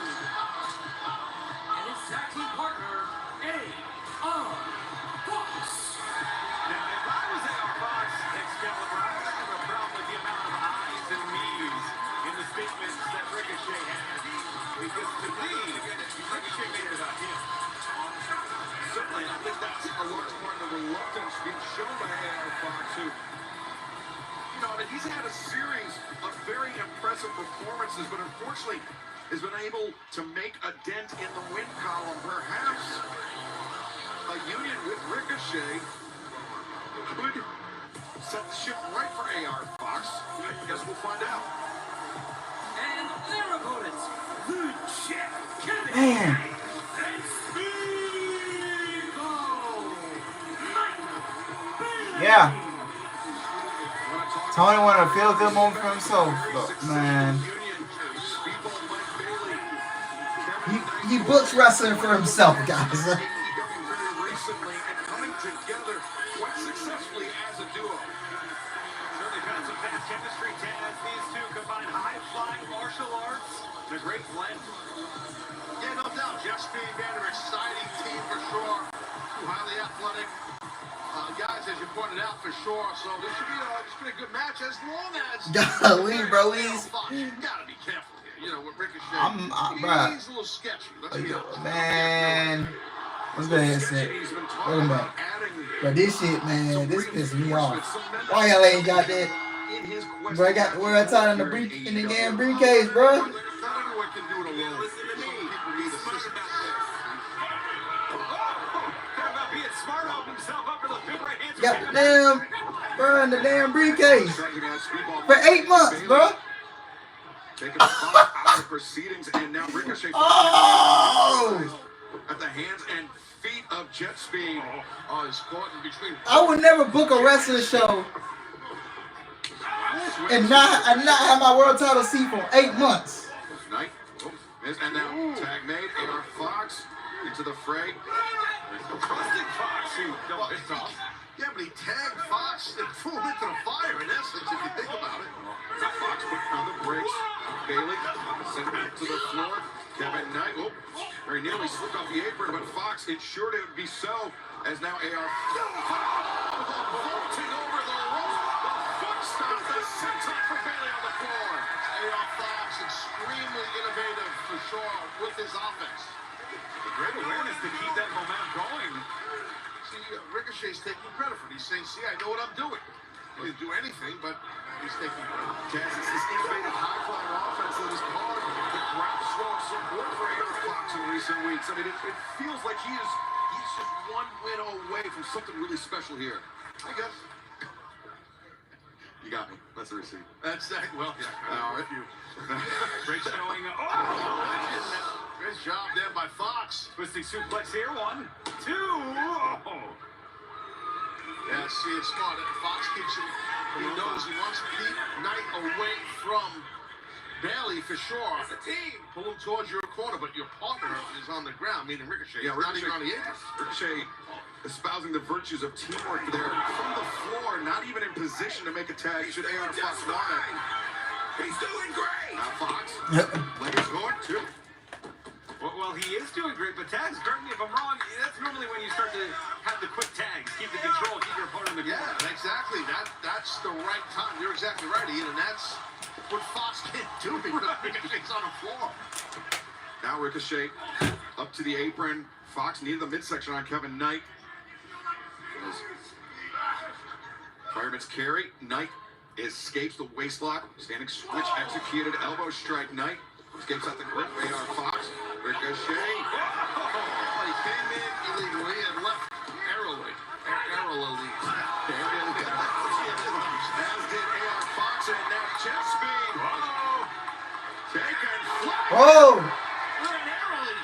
And his tag team partner, AR Fox. Now, if I was AR Fox, Excalibur, I would have a problem with the amount of I's and me's in the statements that Ricochet had. Because to me, Ricochet made it about him. Certainly, I think that's a large part of the reluctance being shown by AR Fox, who, he's had a series of very impressive performances, but unfortunately has been able to make a dent in the win column. Perhaps a union with Ricochet could set the ship right for AR Fox. I guess we'll find out. And their opponents, the Jet Kevin Man. and Speedball Mike Bailey. Yeah. Tony wanted a feel-good moment for himself, but man. He books wrestling for himself, guys. Recently and coming together quite successfully as a duo. Certainly found some fast chemistry, as these two combine high-flying martial arts. It's a great blend. Yeah, no doubt. Jeff Speed, man, an exciting team for sure. Two highly athletic guys, as you pointed out, for sure. So this should be a good match as long as. Golly, bro, You gotta be careful here. You know, with Ricochet, bruh. he's a little sketchy. Let's be honest. Man. Let's go ahead and sit. He's been Wait a talking minute. about adding Bro, this shit, man, this pisses me off. some men Why y'all ain't got that? in his quest Bro, I to got where I tied in the capture brief in the AEW. damn briefcase, bro. Not everyone can do it alone. Listen to me. Some people need assistance. Talk about being smart, opened himself up for the big right hands. Got the damn, bro, in the damn briefcase Striking out Speedball for 8 months, bro. Taking the Fox out of proceedings, and now Ricochet Oh! at the hands and feet of Jet Speed. Oh, he's caught in between. I would never book a wrestling show and not have my world title seat for 8 months. Knight. Oh, and now tag made. AR Fox into the fray. Trusting Fox, who don't piss off. Yeah, but he tagged Fox and threw him into the fire, in essence, if you think about it. Fox putting on the brakes. Bailey sent it to the floor. Kevin Knight, very nearly slipped off the apron, but Fox ensured it would be so, as now AR vaulting over the rope. The foot stop, the senton for Bailey on the floor. AR Fox extremely innovative for sure with his offense. Great awareness to keep that momentum going. See, Ricochet's taking credit for it. He's saying, see, I know what I'm doing. He didn't do anything, but he's taking credit. Jazz, it's this innovative high-flying offense that has caused the groundswell of support for AR Fox in recent weeks. I mean, it feels like he's just one win away from something really special here. I guess. You got me. That's the receipt. That's that. Well, yeah. All right. Great showing. Great job there by Fox. Twisting suplex here. 1, 2. Yeah, see, it's smart. Fox keeps him. He knows he wants to keep Knight away from Bailey for sure. It's a team. Pull him towards your corner, but your partner is on the ground, meaning Ricochet. Yeah, Ricochet, not even on the apron. Ricochet espousing the virtues of teamwork there. From the floor, not even in position to make a tag. Should AR Fox want it? He's doing great. Now Fox. Legs going, 2. Well, he is doing great, but tags, correct me if I'm wrong, that's normally when you start to have the quick tags, keep the control, keep your opponent in the corner. Yeah, exactly. That's the right time. You're exactly right, Ian, and that's what Fox can't do because Ricochet's on the floor. Now Ricochet up to the apron. Fox needed the midsection on Kevin Knight. Fireman's carry. Knight escapes the waistlock. Standing switch executed. Elbow strike. Knight escapes at the grip. AR Fox. Ricochet. Oh, he came in illegally and left aerially. Aerially. As did AR Fox, and now jet speed. Whoa. Taken flight. Oh! Ordinarily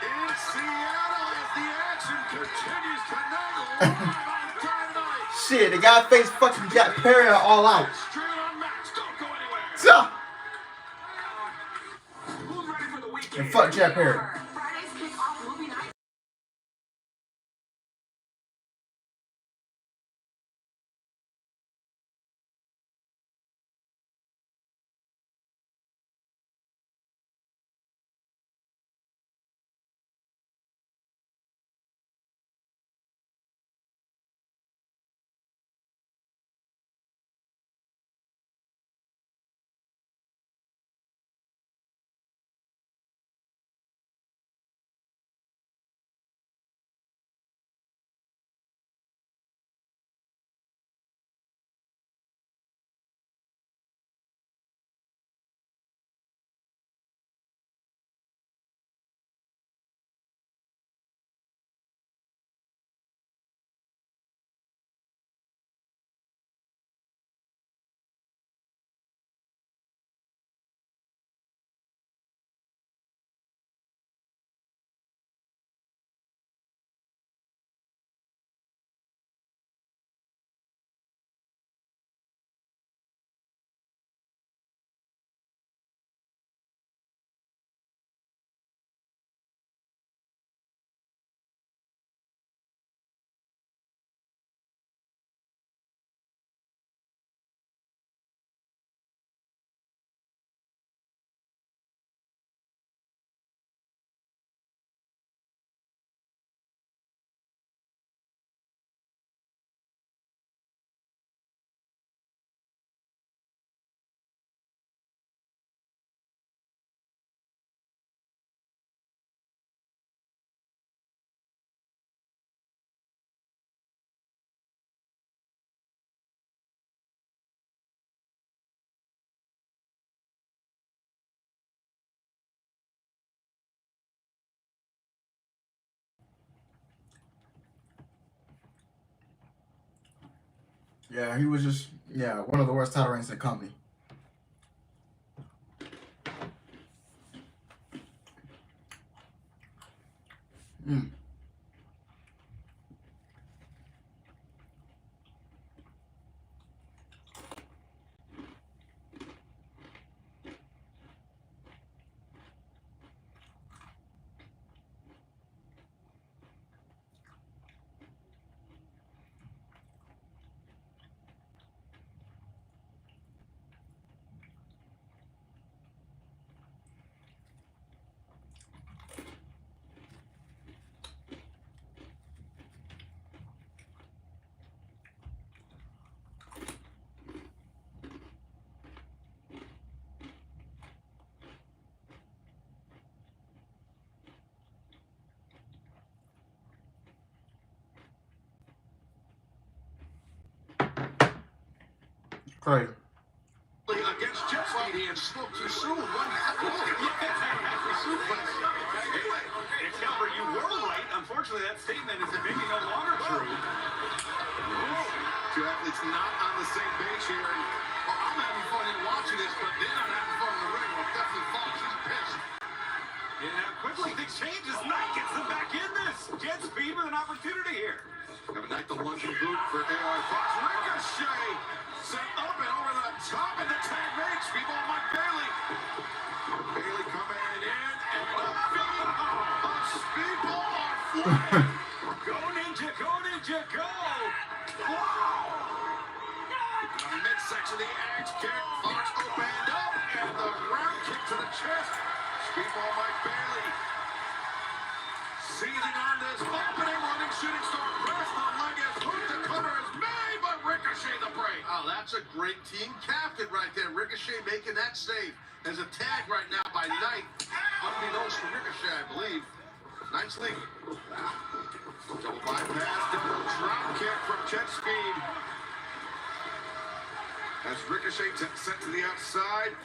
in Seattle as the action continues tonight. Live on Dynamite. Shit, the guy faced fucking Jack Perry all out. Straight on Max. Don't go anywhere. So, Who's ready for the weekend? and fuck Jack Perry. Friday's kickoff movie night. Yeah, he was just, one of the worst title reigns in the company. Crazy. Against jet speed, and spoke too soon. What happened? Except you were right. Unfortunately, that statement is maybe no longer true. Two athletes not on the same page here. Well, I'm having fun in watching this, but they're not having fun in the ring. Well, definitely Fox, he's pissed. Yeah, quickly the changes. Knight gets them back in this. Jet speed with an opportunity here. Have a night the lunging boot for AR Fox. Ricochet sent up and over the top, and the tag makes Speedball Mike Bailey. Bailey coming in, and the feet of Speedball are flying. Go Ninja, go Ninja, go! Wow! The midsection, the edge kick. Fox opened up, and the ground kick to the chest. Speedball Mike Bailey seizing on this opening running shooting star press. The leg is hooked. The cover is made, but Ricochet the break. Oh, that's a great team captain right there. Ricochet making that save. There's a tag right now by Knight. Unbeknownst to Ricochet, I believe. Nicely. Double bypass, double drop kick from Jet Speed. As Ricochet sent to the outside.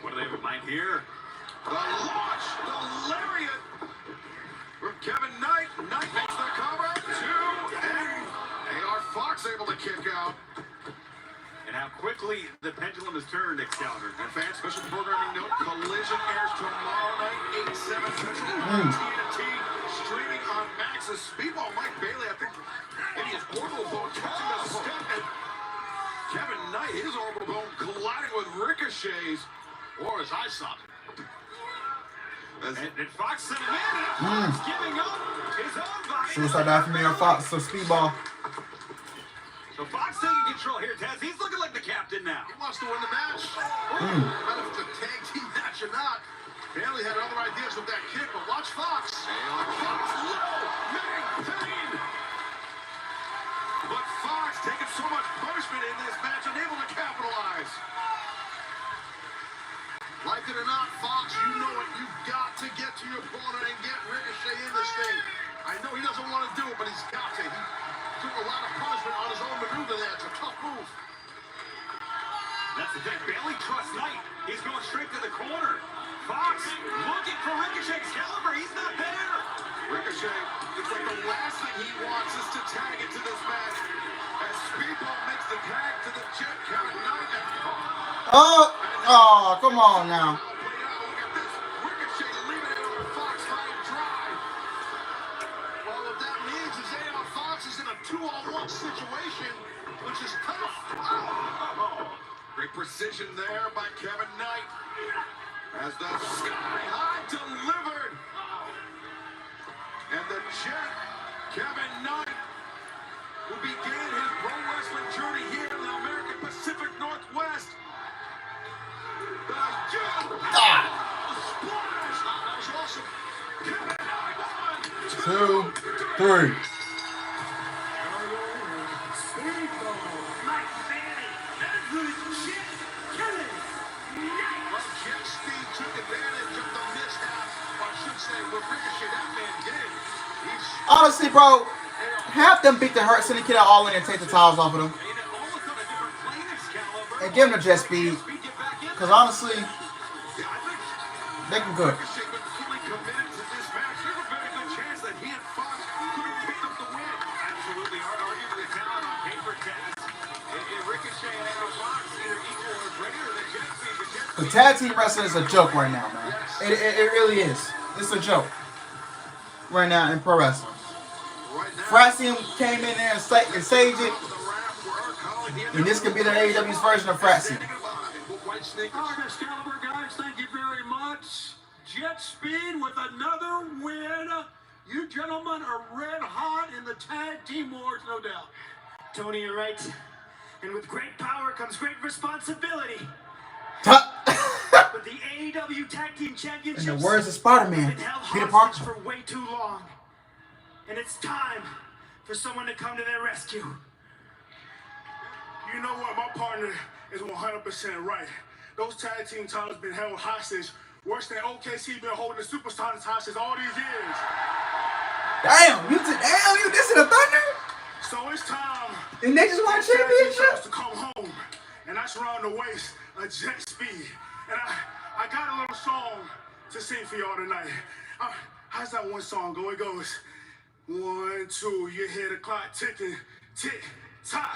What do they have in mind here? The launch, the lariat from Kevin Knight. Knight makes the cover. 2 and AR Fox able to kick out. And how quickly the pendulum has turned, Excalibur. And fan special programming note, Collision airs tomorrow night, 8/7 Central, TNT, streaming on Max's Speedball. Mike Bailey, I think, maybe his orbital bone catching the step, and Kevin Knight, his orbital bone colliding with Ricochet's, or as I saw it. And Fox sent him in, and Fox giving up his own body. Suicide dive from Air Fox, so Speedball. So Fox taking control here, Taz. He's looking like the captain now. He wants to win the match. Whether it's a tag team match or not. Bailey had other ideas with that kick, but watch Fox. Fox low, maintained. But Fox taking so much punishment in this match, unable to capitalize. Like it or not, Fox, you know it. You've got to get to your opponent and get Ricochet in this thing. I know he doesn't want to do it, but he's got to. He took a lot of punishment on his own maneuver there. It's a tough move. That's the thing. Bailey trusts Knight. He's going straight to the corner. Fox looking for Ricochet. Excalibur, he's not there. Ricochet, it's like the last thing he wants is to tag into this match. As Speedball makes the tag to the Jet Kevin Knight. Oh, come on now. Look at this. Ricochet leaving it on Fox high and dry. Well, what that means is AR Fox is in a 2-on-1 situation, which is tough. Great precision there by Kevin Knight. As the sky high delivered. And the Jet, Kevin Knight, will begin his pro wrestling journey here in the American Pacific Northwest. The splash. That was awesome. Kevin Knight, 2, 3. Jet Speed took advantage of the mishap. Or I should say, what Ricochet that man did. Honestly, bro, have them beat the Hurt Syndicate all in and take the towels off of them. And give them the Jet Speed. Because honestly, they can good. Ricochet been fully committed to this match. There's a very good chance that he and Fox could have picked up the win. Absolutely. Arguably the talent on paper, Taz. If Ricochet and Fox either equal or greater than Jet Speed, but Jet The tag team wrestling is a joke right now, man. It really is. It's a joke right now in pro wrestling. Fraxium came in there and saved it. And this could be the AEW's version of Fraxium. All right, Excalibur guys, thank you very much. Jet Speed with another win. You gentlemen are red hot in the tag team wars, no doubt. Tony, you're right. And with great power comes great responsibility. But the AEW Tag Team Championships In the words of Spider-Man, have been held Peter hostage Parker. for way too long. And it's time for someone to come to their rescue. You know what? My partner is 100% right. Those tag team titles been held hostage worse than OKC been holding the superstars hostage all these years. Damn, you this is the Thunder? So it's time And they just won a for tag team titles championship? to come home. And that's around the waist of Jet Speed. And I got a little song to sing for y'all tonight. How's that one song go? It goes 1, 2, you hear the clock ticking, tick, tock.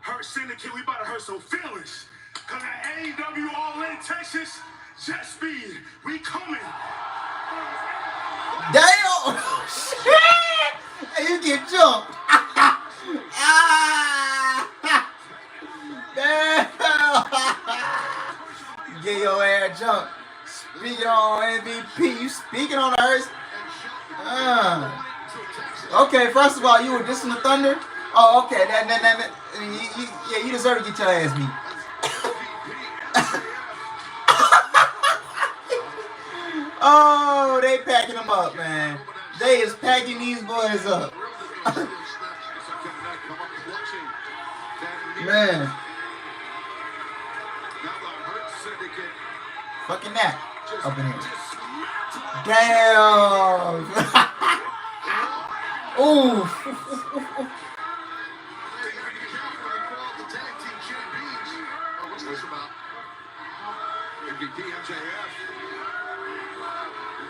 Hurt Syndicate, we about to hurt some feelings. Cause at AEW All In Texas, Jet Speed, we coming. Damn! Hey, you get jumped. Damn! Get your ass jumped. Speaking on MVP, you speaking on hers? Okay, first of all, you were dissing the Thunder. Oh, okay. You deserve to get your ass beat. Oh, they packing them up, man. They is packing these boys up. Man. Fucking that. Up in here. Damn. Ooh.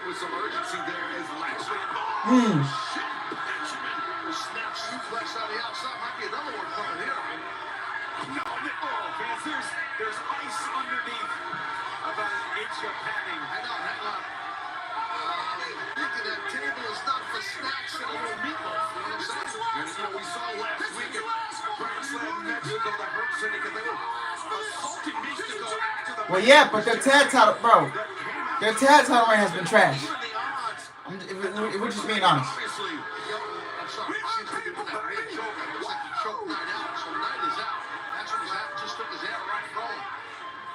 With some urgency there as Lashley. Snap suplex on the outside. Might be another one coming here. No, fans, there's ice underneath. About an inch of padding. Hang on. Thinking that table is not for snacks and a little meatloaf. You know what I'm saying? We saw last week at Grand Slam Mexico, the Hurt Syndicate, they were assaulting Mexico after the... Well, yeah, but their tag title, bro. Their tag title reign has been trash. If we're just being honest.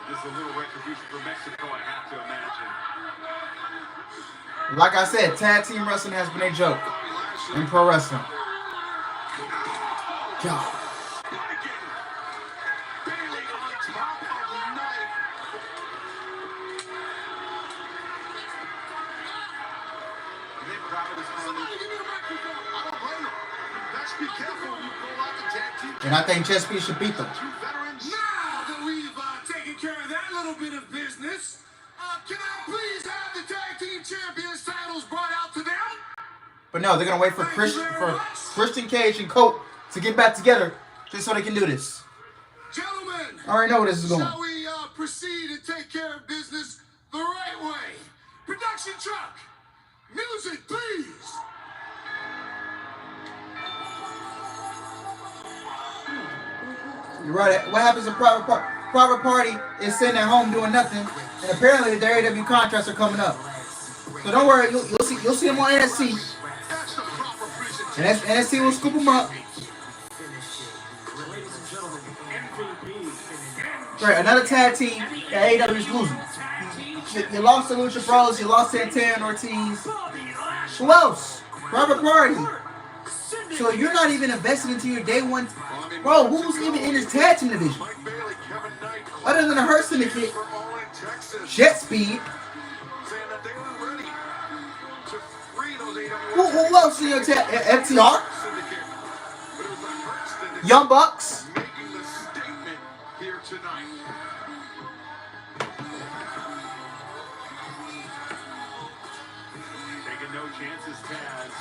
This is a little retribution for Mexico, I have to imagine. Like I said, tag team wrestling has been a joke in pro wrestling. God. And I think Chesapeake should beat them. Now that we've taken care of that little bit of business, can I please have the tag team champions titles brought out to them? But no, they're gonna wait for Christian Cage and Colt to get back together just so they can do this. Gentlemen, I already know where this is going. Shall we proceed and take care of business the right way? Production truck, music, please. You're right. What happens in private party is sitting at home doing nothing, and apparently their AEW contracts are coming up. So don't worry, you'll see them on NXT. And NXT will scoop them up. Right, another tag team that AEW is losing. You lost to Lucha Bros, you lost to Santana and Ortiz. Who else? Private Party. So you're not even invested into your day one. Bro, who's even in this tag team division? Other than the Hurt Syndicate, Jet Speed. Who else in your tag? FTR? Young Bucks? Taking no chances, Taz.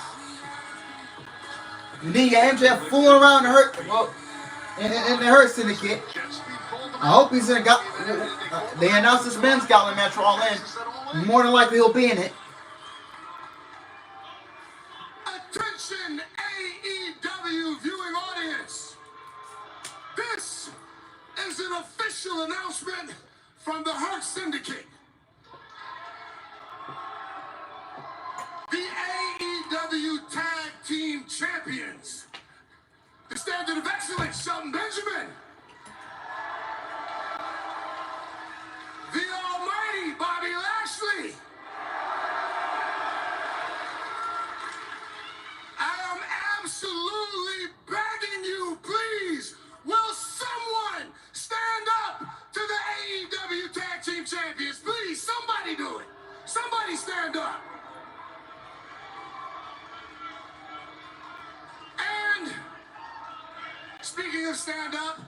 And then you got MJF fooling around the Hurt, in the Hurt Syndicate. I hope he's in a they announced this men's Gauntlet match for All In. More than likely he'll be in it. Attention, AEW viewing audience. This is an official announcement from the Hurt Syndicate. The AEW Tag Team Champions. The Standard of Excellence, Shelton Benjamin. The Almighty Bobby Lashley. I am absolutely begging you, please, will someone stand up to the AEW Tag Team Champions? Please, somebody do it. Somebody stand up. And speaking of stand up,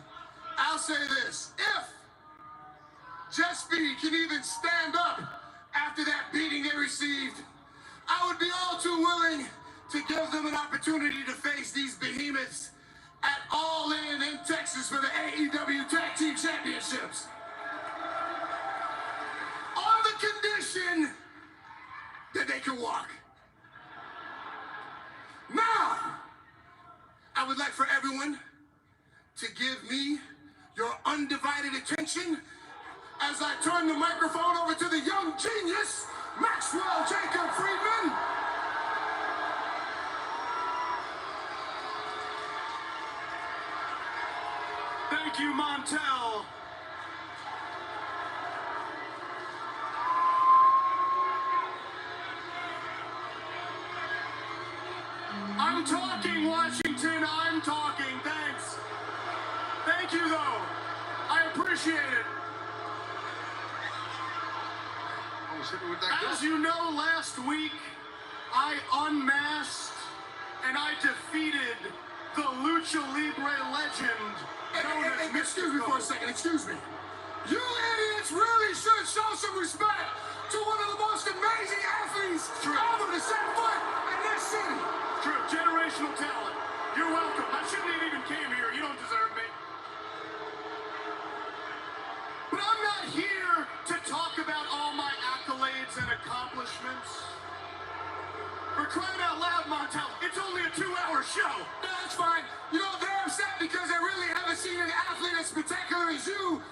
I'll say this. If Jet Speed can even stand up after that beating they received, I would be all too willing to give them an opportunity to face these behemoths at All In Texas for the AEW Tag Team Championships. On the condition that they can walk. Now, I would like for everyone to give me your undivided attention as I turn the microphone over to the young genius, Maxwell Jacob Friedman. Thank you, Montel. I'm talking, Washington. I'm talking. Thanks. Thank you, though. I appreciate it. As you know, last week, I unmasked and I defeated the Lucha Libre legend known as Excuse me for a second, excuse me. You idiots really should show some respect to one of the most amazing athletes ever to set foot in this city. True, generational talent. You're welcome. I shouldn't have even came here. You don't deserve me. But I'm not here to talk about all my accolades and accomplishments. For crying out loud, Montel, it's only a 2-hour show. No, that's fine. You know, they're upset because they really haven't seen an athlete as spectacular as you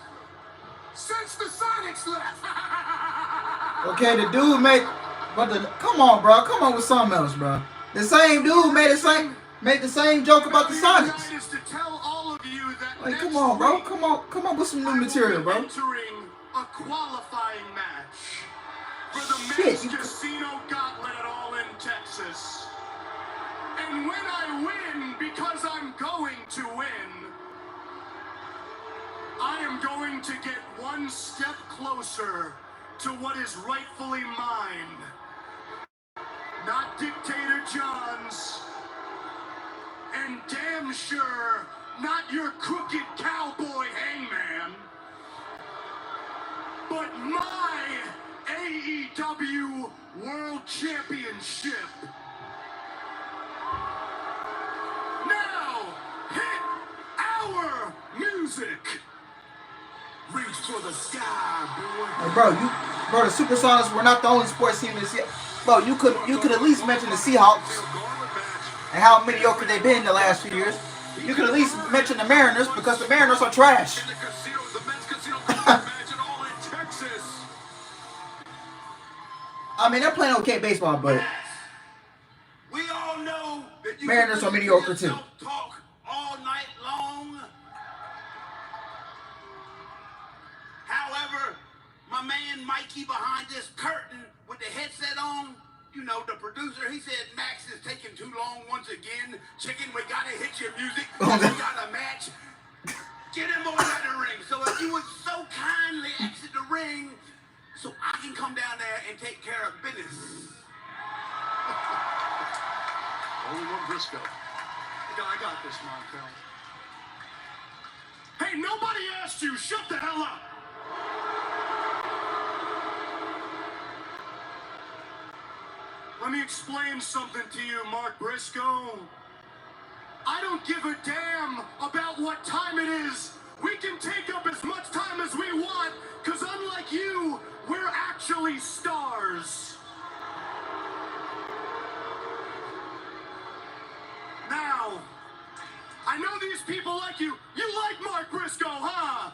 since the Sonics left. Okay, the dude made, but come on, bro, come on with something else, bro. The same dude made the same joke about the Sonics. Is to tell all of you that Like, come on, bro, come on with some new material, bro. Entering a qualifying match for the Shit, men's casino gauntlet at All in Texas. And when I win, because I'm going to win, I am going to get one step closer to what is rightfully mine. Not Dictator John's, and damn sure not your crooked cowboy hangman, but my AEW World Championship. Now, hit our music. Reach for the sky, boy. Like, bro, the Supersonics were not the only sports team this year. Bro, you could at least mention the Seahawks and how mediocre they've been the last few years. You could at least mention the Mariners because the Mariners are trash. I mean, they're playing okay baseball, but We all know that you Mariners are mediocre too. Talk all night long. However, my man Mikey behind this curtain with the headset on, you know, the producer, he said Max is taking too long once again. Chicken, we gotta hit your music. We got a match. Get him over at the ring. So if you would so kindly exit the ring so I can come down there and take care of business. Only one Briscoe. I got this, Montel. Hey, nobody asked you. Shut the hell up. Let me explain something to you, Mark Briscoe. I don't give a damn about what time it is. We can take up as much time as we want, because unlike you, we're actually stars. Now, I know these people like you. You like Mark Briscoe, huh?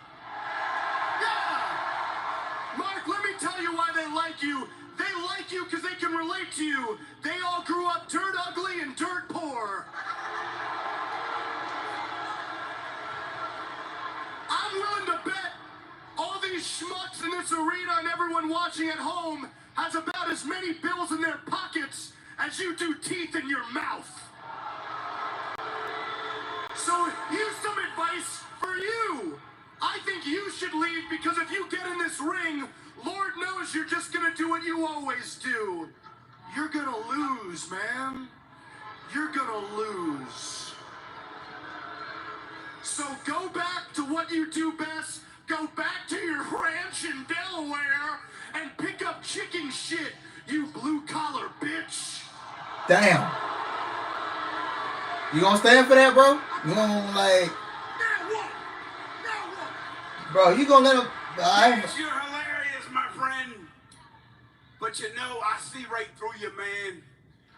Yeah. Mark, let me tell you why they like you. They like you because they can relate to you. They all grew up dirt ugly and dirt poor. I'm willing to bet all these schmucks in this arena and everyone watching at home has about as many bills in their pockets as you do teeth in your mouth. So here's some advice for you. I think you should leave because if you get in this ring, Lord knows you're just gonna do what you always do. You're gonna lose, man. You're gonna lose. So go back to what you do best. Go back to your ranch in Delaware and pick up chicken shit, you blue-collar bitch. Damn. You gonna stand for that, bro? You gonna like, Now what? Now what? bro? You gonna let him? Yes, you're hilarious, my friend. But you know, I see right through you, man.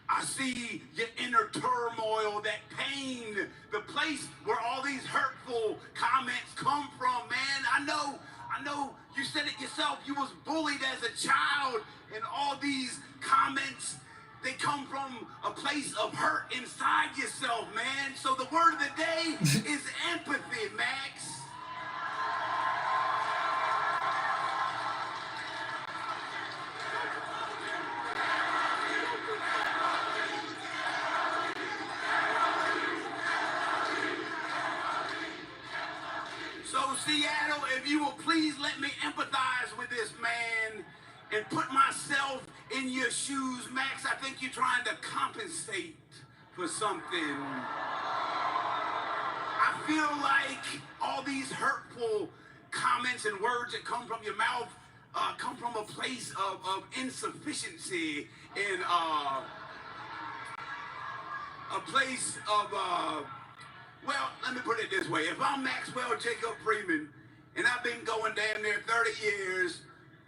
I see your inner turmoil, that pain, the place where all these hurtful comments come from, man. I know you said it yourself. You was bullied as a child, and all these comments, they come from a place of hurt inside yourself, man. So the word of the day is empathy, Max. if you will please let me empathize with this man and put myself in your shoes, Max, I think you're trying to compensate for something. I feel like all these hurtful comments and words that come from your mouth come from a place of insufficiency and a place of, well, let me put it this way. If I'm Maxwell Jacob Freeman and I've been going damn near 30 years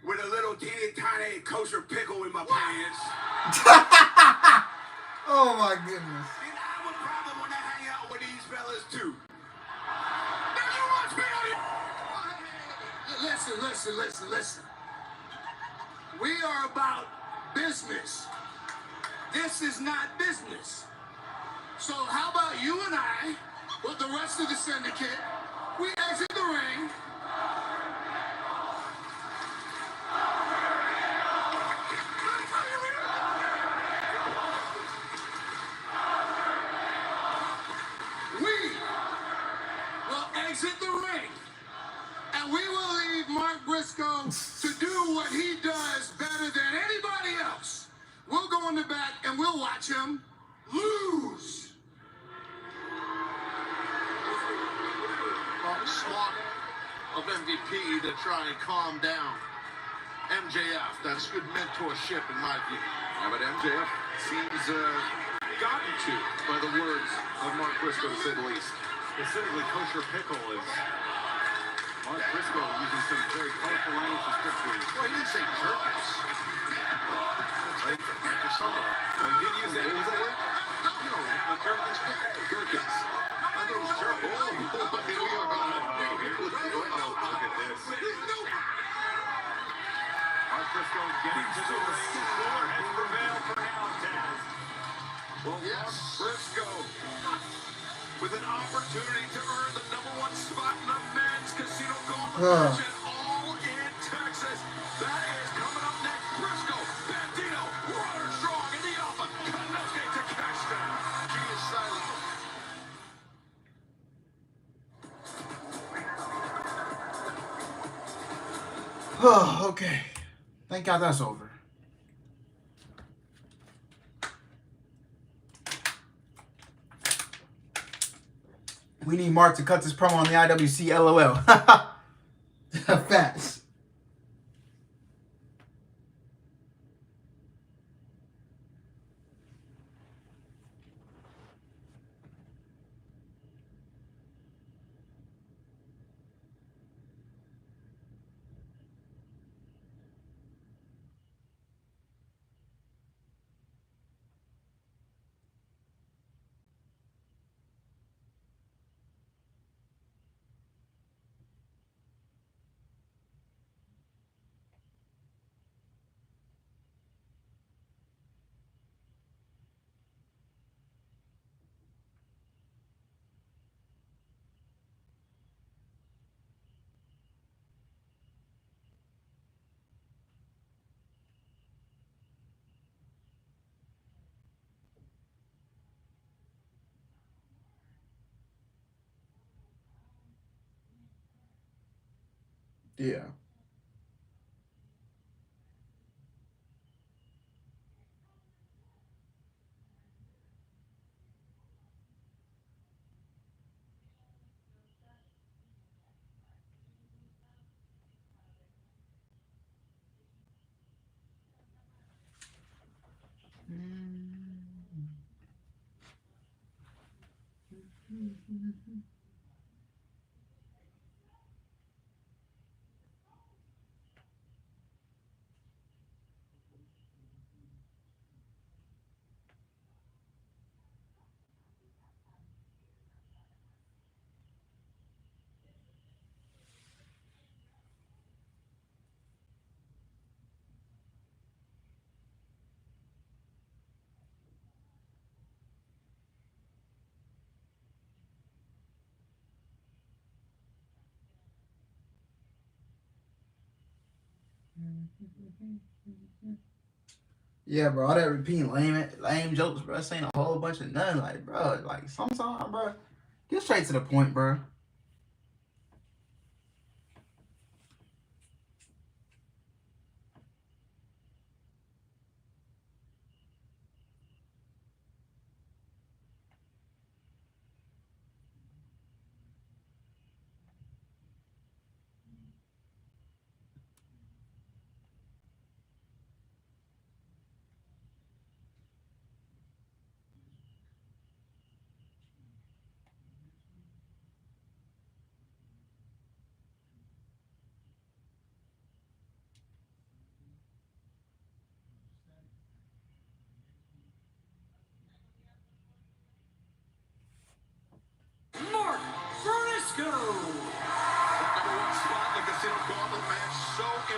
with a little teeny tiny kosher pickle in my pants. Oh my goodness. And I would probably want to hang out with these fellas too. Now you watch me on it. Listen. We are about business. This is not business. So how about you and I, with the rest of the syndicate, we exit the ring. We will exit the ring. And we will leave Mark Briscoe to do what he does better than anybody else. We'll go in the back and we'll watch him lose. Swap of MVP to try and calm down MJF. That's good mentorship in my view. Yeah, but MJF seems gotten to by the words of Mark Briscoe, to say the least. Specifically, kosher pickle is Mark Briscoe using some very colorful language description. Well, he didn't say jerkins. Right? He did use that. Was it? You know, jerkins. Gherkins. I thought it was jerkins. Oh, here we are. Look at this. Mark Briscoe getting to the floor has prevailed for now, Taz. Well, yes, Briscoe with an opportunity to earn the #1 spot in the men's casino gauntlet match all in Texas. That is coming up next. Briscoe, Bandito, Ryder Strong in the Alpha. Kanosuke to cash down. He is silent. Oh, okay. Thank God that's over. We need Mark to cut this promo on the IWC, LOL. Facts. Yeah. Yeah, bro, all that repeating lame jokes, bro, saying a whole bunch of nothing. Like, bro, like, sometimes, bro, get straight to the point, bro.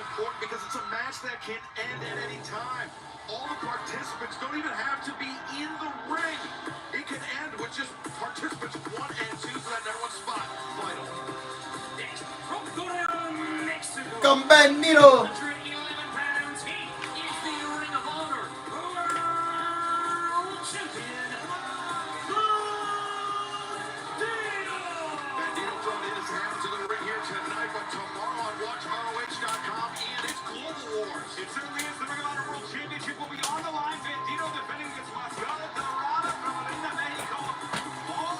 important because it's a match that can end at any time. All the participants don't even have to be in the ring. It can end with just participants 1 and 2 for that #1 spot. Vital. Next, from Kota, Mexico. Compañero. 111 pounds, he is the Ring of Honor World Champion. Bandito thrown his hands in the ring here tonight, but tomorrow on WatchROH.com and it's Global Wars. It certainly is. The Ring of Honor World Championship will be on the line. Bandito defending against Mascara Dorada from Arena, Mexico. All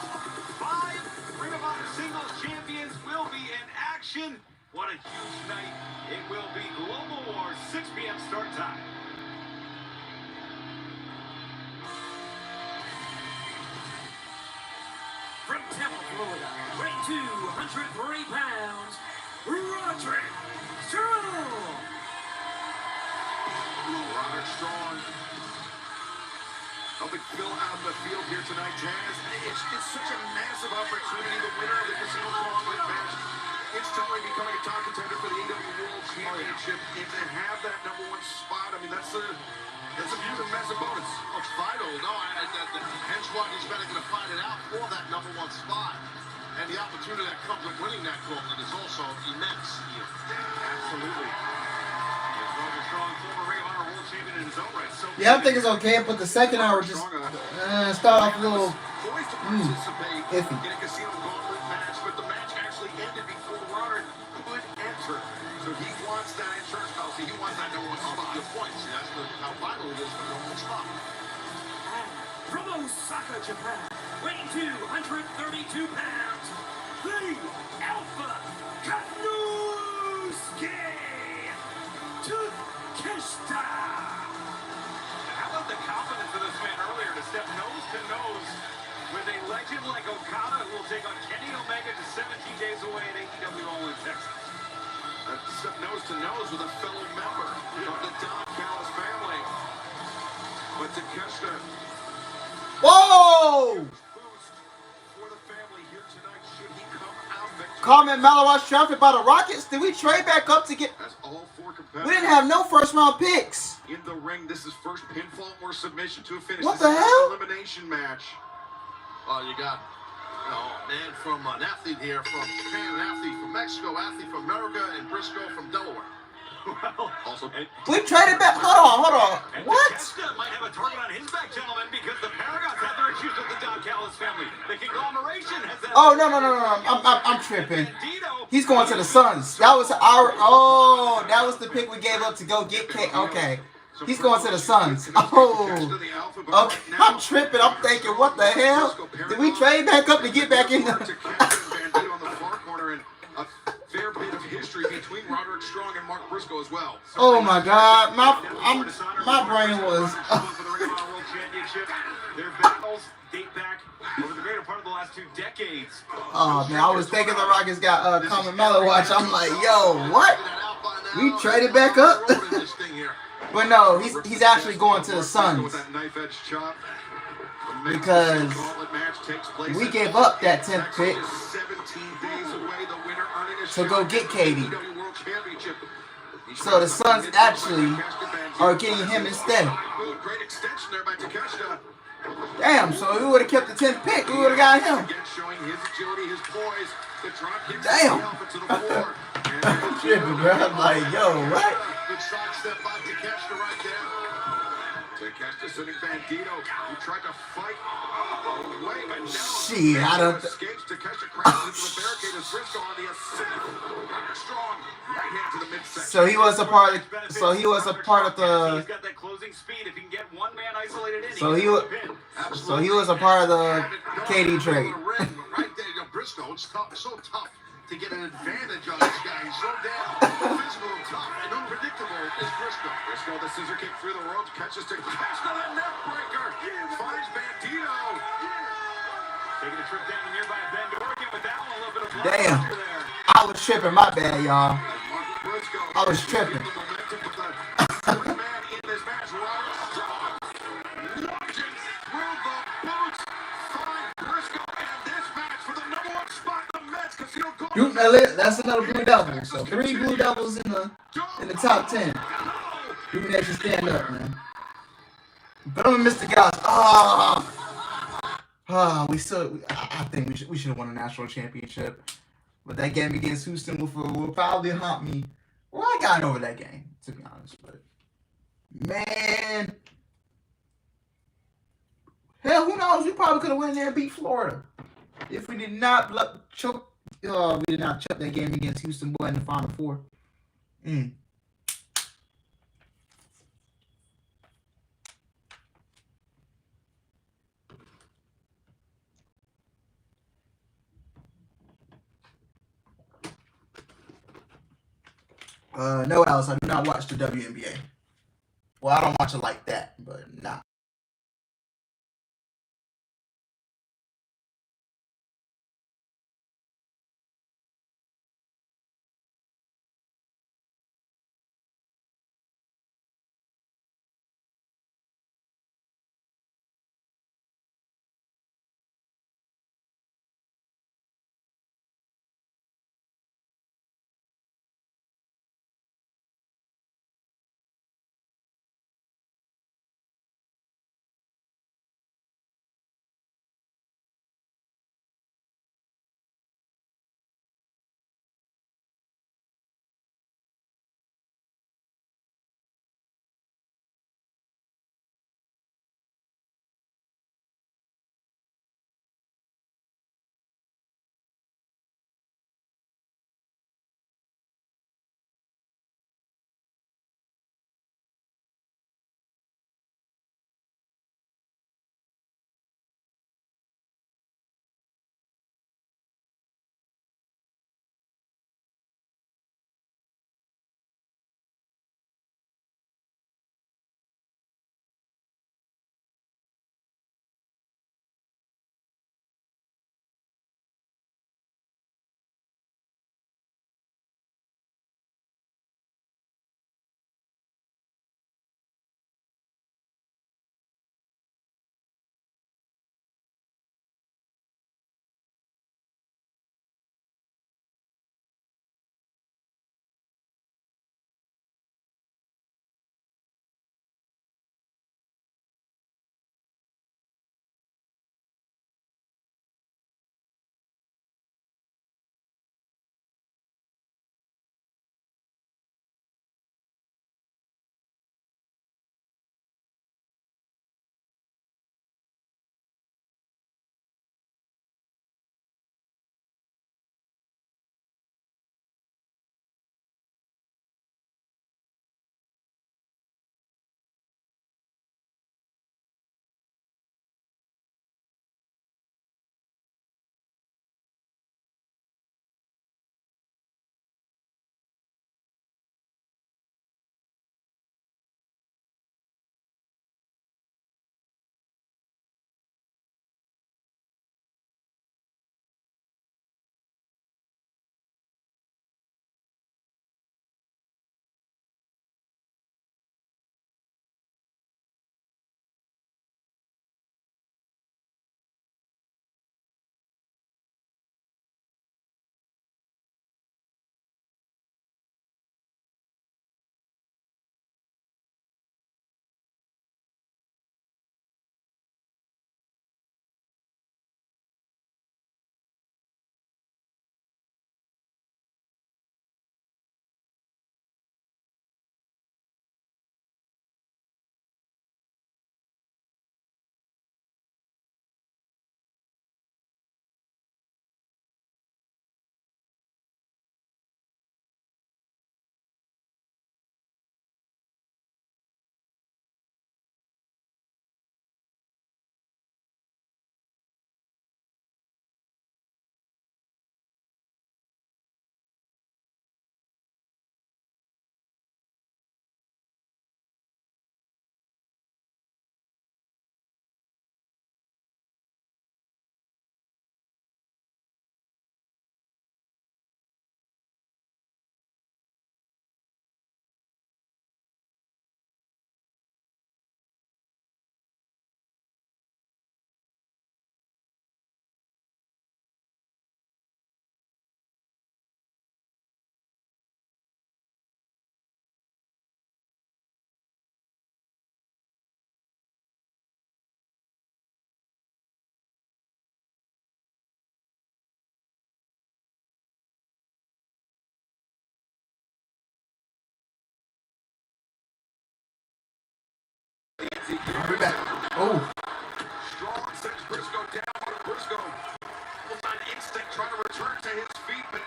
5 Ring of Honor singles champions will be in action. What a huge night. It will be Global Wars, 6 p.m. start time. From Tampa, Florida, weighing 203 pounds, Roderick Strong. Roderick Strong helping fill out the field here tonight, Taz. It's such a massive opportunity. The winner of the Casino Gauntlet match, it's totally becoming a top contender for the AEW World Championship. And to have that #1 spot, I mean, that's a massive bonus. Oh, it's vital. No, hence why he's better going to fight it out for that #1 spot. And the opportunity that comes with winning that gauntlet is also immense. Absolutely. Roderick Strong, former Ring of Honor World Champion in his own right. So Yeah, I think it's okay, but the second hour just start off a little poised to participate iffy. in a Casino Gauntlet match, but the match actually ended before Roderick could enter. So he wants that insurance policy. He wants that #1 spot. Good point. See, that's how vital it is for the #1 spot. From Osaka, Japan, weighing 232 pounds, the Alpha Kanusuke Takeshita. how about the confidence of this man earlier to step nose to nose with a legend like Okada, who will take on Kenny Omega just 17 days away at AEW All in Texas. Step nose to nose with a fellow member of the Don Callis family. But Takeshita, Whoa! boost for the family here tonight. Should he come out victorious? Comment Malawatch traffic by the Rockets. Did we trade back up to get? As all 4 competitors We didn't have no first round picks. in the ring, this is first pinfall or submission to a finish. What This the is hell? an elimination match. Well, you got a man from an athlete here from Japan, an athlete from Mexico, athlete from America, and Briscoe from Delaware. Well, Also, We traded back. Hold on. and What? Takeshita might have a target on his back, gentlemen, because the Paragons have their issues with the Don Callis family. The conglomeration has that. Oh no. I'm tripping. Bandito. He's going to the Suns. That was our. Oh, that was the pick we gave up to go get K. Okay. He's going to the Suns. Oh. Okay. I'm tripping. I'm thinking, what the hell? Did we trade back up to get back in the? Bandito on the far corner, and a fair bit of history between Roderick Strong and Mark Briscoe as well. Oh my God. My brain was. For the Ring of Honor World Championship. Their battles date back over the greater part of the last 2 decades. Oh man, I was thinking the Rockets got Common Malawatch. I'm like, yo, what? We traded back up? But no, he's actually going to the Suns With that knife edge chop. because we gave up that 10th pick 17 days away, the winner earning a to go get Katie. AEW World Championship. So the Suns actually are getting him instead. Great extension there by Takeshita. Damn, so we would have kept the 10th pick. We would have got him. Again, showing his agility, his poise. The drop kicks Damn. himself into the floor. I'm tripping, bro. I'm like, yo, what? Good sidestep by Takeshita right there. Takeshita sending Bandito, who tried to fight away, but now Shit, I don't. escapes. Takeshita crashes into the barricade as Briscoe on the assist. Roderick Strong, right hand to the midsection. So he was a part of. So he was a part of He's the. got that closing speed. If he can get one man isolated in, So he he can was. pin. So he was a part of the KD trade. Right there, you know, Briscoe, it's tough, so tough to get an advantage on this guy. He's so down, physical, tough, and unpredictable is Briscoe. Briscoe, the scissor kick through the ropes, catches Takeshita, the neck breaker. Finds Bandito. Taking a trip down to nearby Bend, Oregon with that one. A little bit of Damn. pressure there. I was tripping. My bad, y'all. Mark Briscoe. I was tripping. The momentum with the fourth man in this match, Roderick Strong. Lunging through the boots. Find Briscoe and this match for the #1 spot in the Mets Casino Gauntlet. That's another blue devil. So 3 blue devils in the. in the top 10. We can actually stand up, man. But I'm gonna miss the guys. I think we should have won a national championship. But that game against Houston will probably haunt me. Well, I got over that game, to be honest. But man, hell, who knows? We probably could have went in there and beat Florida if we did not choke. We did not choke that game against Houston boy in the Final Four. No, Alice, I do not watch the WNBA. Well, I don't watch it like that, but nah. I'll be back. Oh. Strong sends Briscoe down. Briscoe almost on instinct trying to return to his feet, but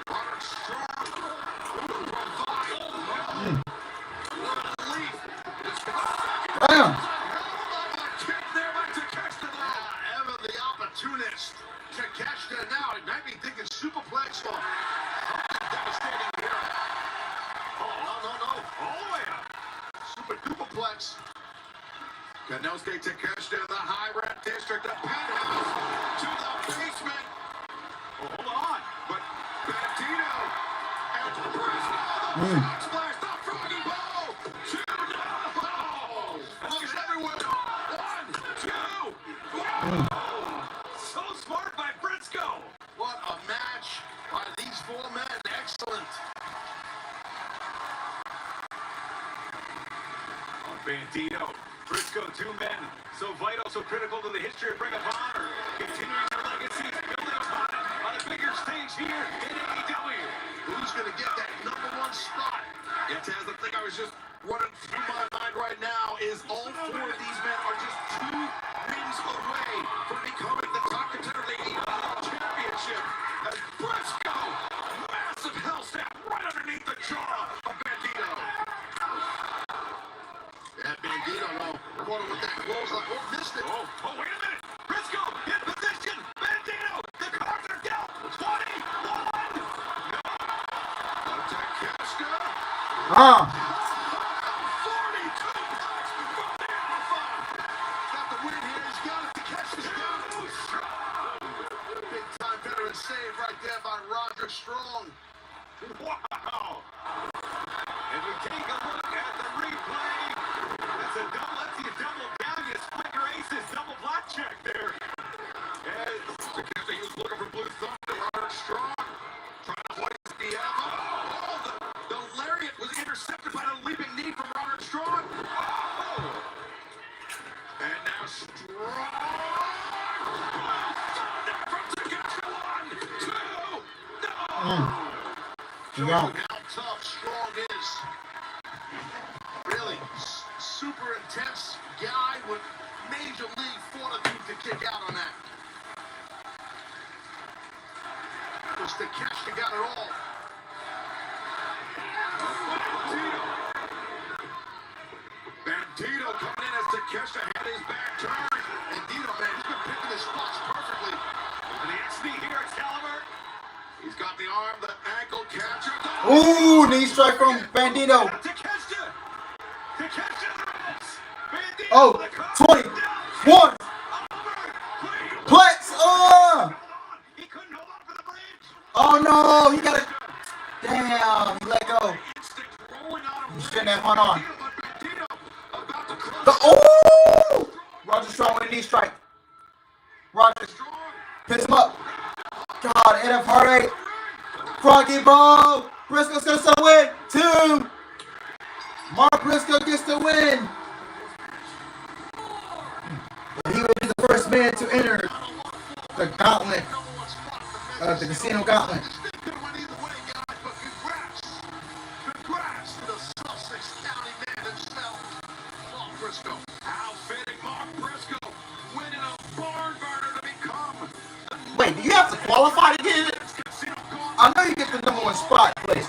Roderick Strong what a relief. Damn. Kick there by Takeshita. Ever the opportunist. Takeshita now. He might be thinking superplex or something devastating here. Oh, no. All the way up. Super duperplex. Kanosuke Takeshita in the high red district. The penthouse to the basement. Oh, hold on. But Bandito and Briscoe. The frog splash. The froggy bow. 2 looks everywhere. 1, 2. So smart by Briscoe. What a match by these 4 men. Excellent. On Bandito. Briscoe, 2 men. So vital, so critical to the history of Ring of Honor. Continuing their legacy, building upon it on a bigger stage here in AEW. Who's going to get that #1 spot? Yeah, Taz, the thing I was just running through my mind right now is all 4 of these men are just 2 wins away from becoming the top contender of the AEW Championship. As Briscoe, massive hell snap right underneath the jaw of Bandito. Yeah, Bandito, though, caught him with that clothesline. Oh, missed it. Oh, wait a minute. Briscoe in position. Bandito, the cards are dealt. 21. Takeshita. 42. Got the win here. He's got it. Takeshita's got it. Big time veteran save right there by Roderick Strong. Wow. And we take a look at the replay. That's a double. Let's see a double down. You split your aces. Double blackjack there. And Takeshita, he was looking for Blue Thunder. Roderick Strong trying to hoist the elbow. Oh, the lariat was intercepted by the leaping knee from Roderick Strong. Oh. And now Strong. From Takeshita. 1, 2. No. You How go. tough Strong is. Really super intense guy with major league fortitude to kick out on that. Was Takeshita got it all. Bandito coming in as Takeshita had his back turned. Bandito, man, he's been picking his spots perfectly. And the XD here, Excalibur. He's got the arm, the ankle capture. Ooh, knee strike from Bandito. Takeshita. Takeshita's wrist. Bandito. Oh, the card. 21. Over. Plex. He couldn't hold on for the bridge. Oh no, he got it. Damn, he let go. Instinct rolling out of He shouldn't have hung on. Bandito about to close. Oh! Roger Strong with a knee strike. Roger, Strong. piss him up. God, NF Heartache. Froggy Ball. Briscoe's gonna still win. 2. Mark Briscoe gets the win. He will be the first man to enter the Gauntlet, the Casino Gauntlet. Could have went either way, guys, but congrats to the Sussex County man himself, Mark Briscoe. How fitting, Mark Briscoe winning a barn burner to become the Wait, do you have to qualify to get it? Casino Gauntlet. I know you get the #1 spot, please.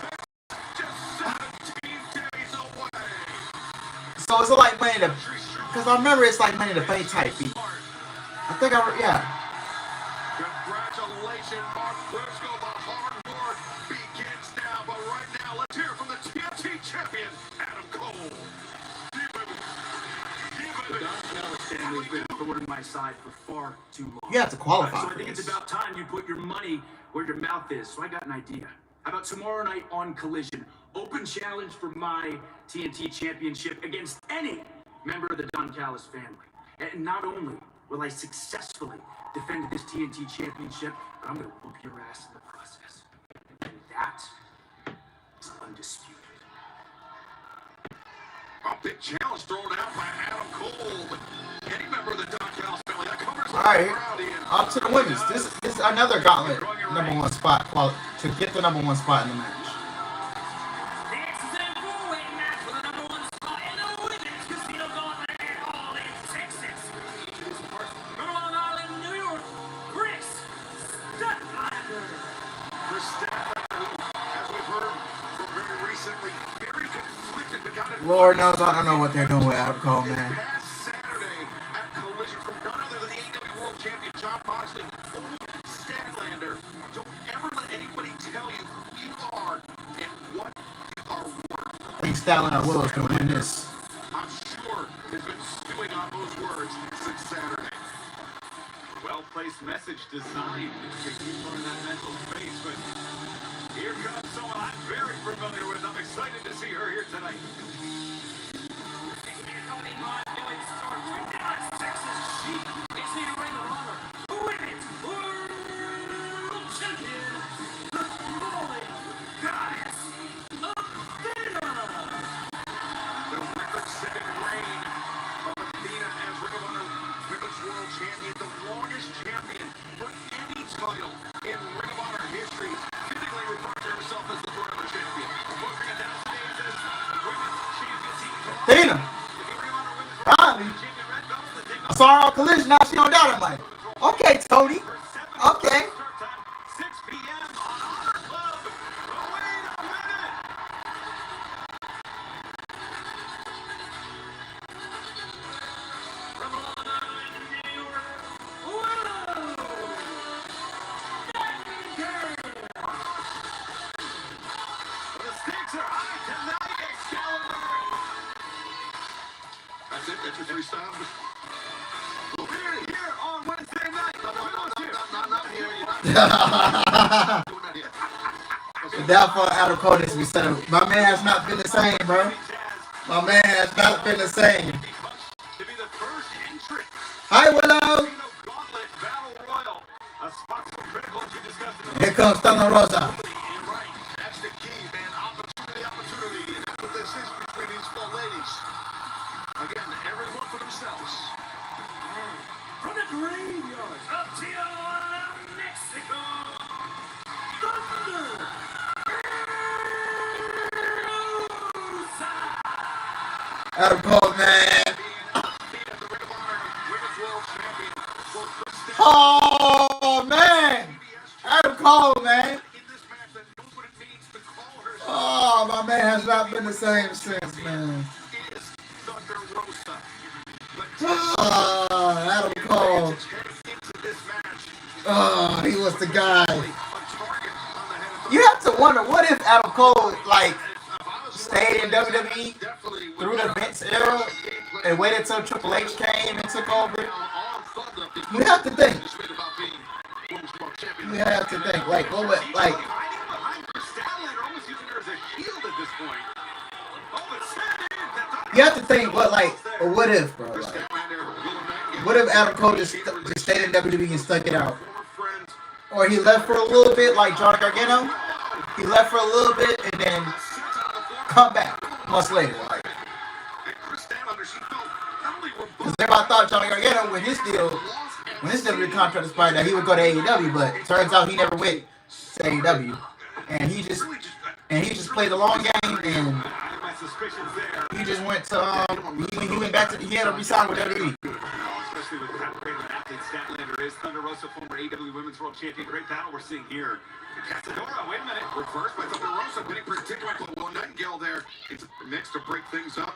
Just 17 days away. So it's like Money to, because I remember it's like Money to Bank type beat. I think yeah. Congratulations, Mark Briscoe. The hard work begins now. But right now, let's hear from the TNT champion, Adam Cole. The Don Callis family's been a thorn in my side for far too long. You have to qualify So I for think this. it's about time you put your money where your mouth is. So I got an idea. How about tomorrow night on Collision? Open challenge for my TNT championship against any member of the Don Callis family. And not only will I successfully defend this TNT championship, but I'm going to whoop your ass in the process. And that is undisputed. A big challenge thrown out by Adam Cole. Any member of the Don Callis family that covers All right, crowd, Ian. up to the women's. This is another Gauntlet #1 spot to get the #1 spot in the match. The X is in a 4-way match for the #1 spot in the women's Casino Gauntlet. Lord knows I don't know what they're doing with Adam Cole, man. Past Saturday at Collision from none other than the AEW World Champion John Moxley. Statlander, don't ever let anybody tell you who you are and what you are worth. I think Statlander Willow's gonna win this. I'm sure has been stewing on those words since Saturday. Well-placed message designed to keep her in that mental space, but here comes someone I'm very familiar with. I'm excited to see her here tonight. The record-setting reign of Athena as Ring of Honor Women's World Champion, the longest champion for any title in Ring of Honor history, typically referred to herself as the Forever Champion. Closing it down stage as Women's Champion team. Athena! Finally! I saw her on Collision, now she on Dynamite. Okay, Tony. Okay. 6 p.m. on Honor Club. Oh, wait a minute! The stakes are high tonight, Excalibur. That's it? That's your freestyle? We're here on Wednesday night. Not here. You're not doing that yet. The downfall of Adam Cole needs to be set up. My man has not been the same, bro. My man has not been the same. To be the first entrant. Hi, Willow. Gauntlet Battle Royal. A spot so critical as we discussed in the Here comes Thunder Rosa. Right. That's the key, man. Opportunity. And that's what this is between these four ladies. Again, everyone for themselves. From the graveyard of Tijuana, Mexico, Thunder Rosa. Adam Cole, man. The Ring of Honor Women's World Champion for Kristen. Oh, man. Adam Cole, man. In this match that knows what it means to call herself Oh, my man has not been the same since, man. is Thunder Rosa. But Oh, Adam Cole. into this match, Oh, he was the guy. a target on the head of You have to wonder, what if Adam Cole, like, stayed in WWE definitely through the Vince era and waited until Triple H came and took over? You have to think. You have to think. Like, what would, like, Behind her, Statlander almost using her as a shield at this point. Oh, but you have to think, what, like, or what if, bro? Like, what if Adam Cole just stayed in WWE and stuck it out? Or he left for a little bit, like Johnny Gargano? He left for a little bit and then come back months later. Like, because everybody thought Johnny Gargano, when his WWE contract expired, that he would go to AEW, but turns out he never went to AEW, and he just played the long game, and my suspicions there. he just went to he went back to he had to resign with WWE. Especially with how great an athlete Statlander is. Thunder Rosa, former AEW Women's World Champion. Great battle we're seeing here. Casadora, wait a minute. Reversed by Thunder Rosa, getting particularly well. Nightingale there. It's a mix to break things up.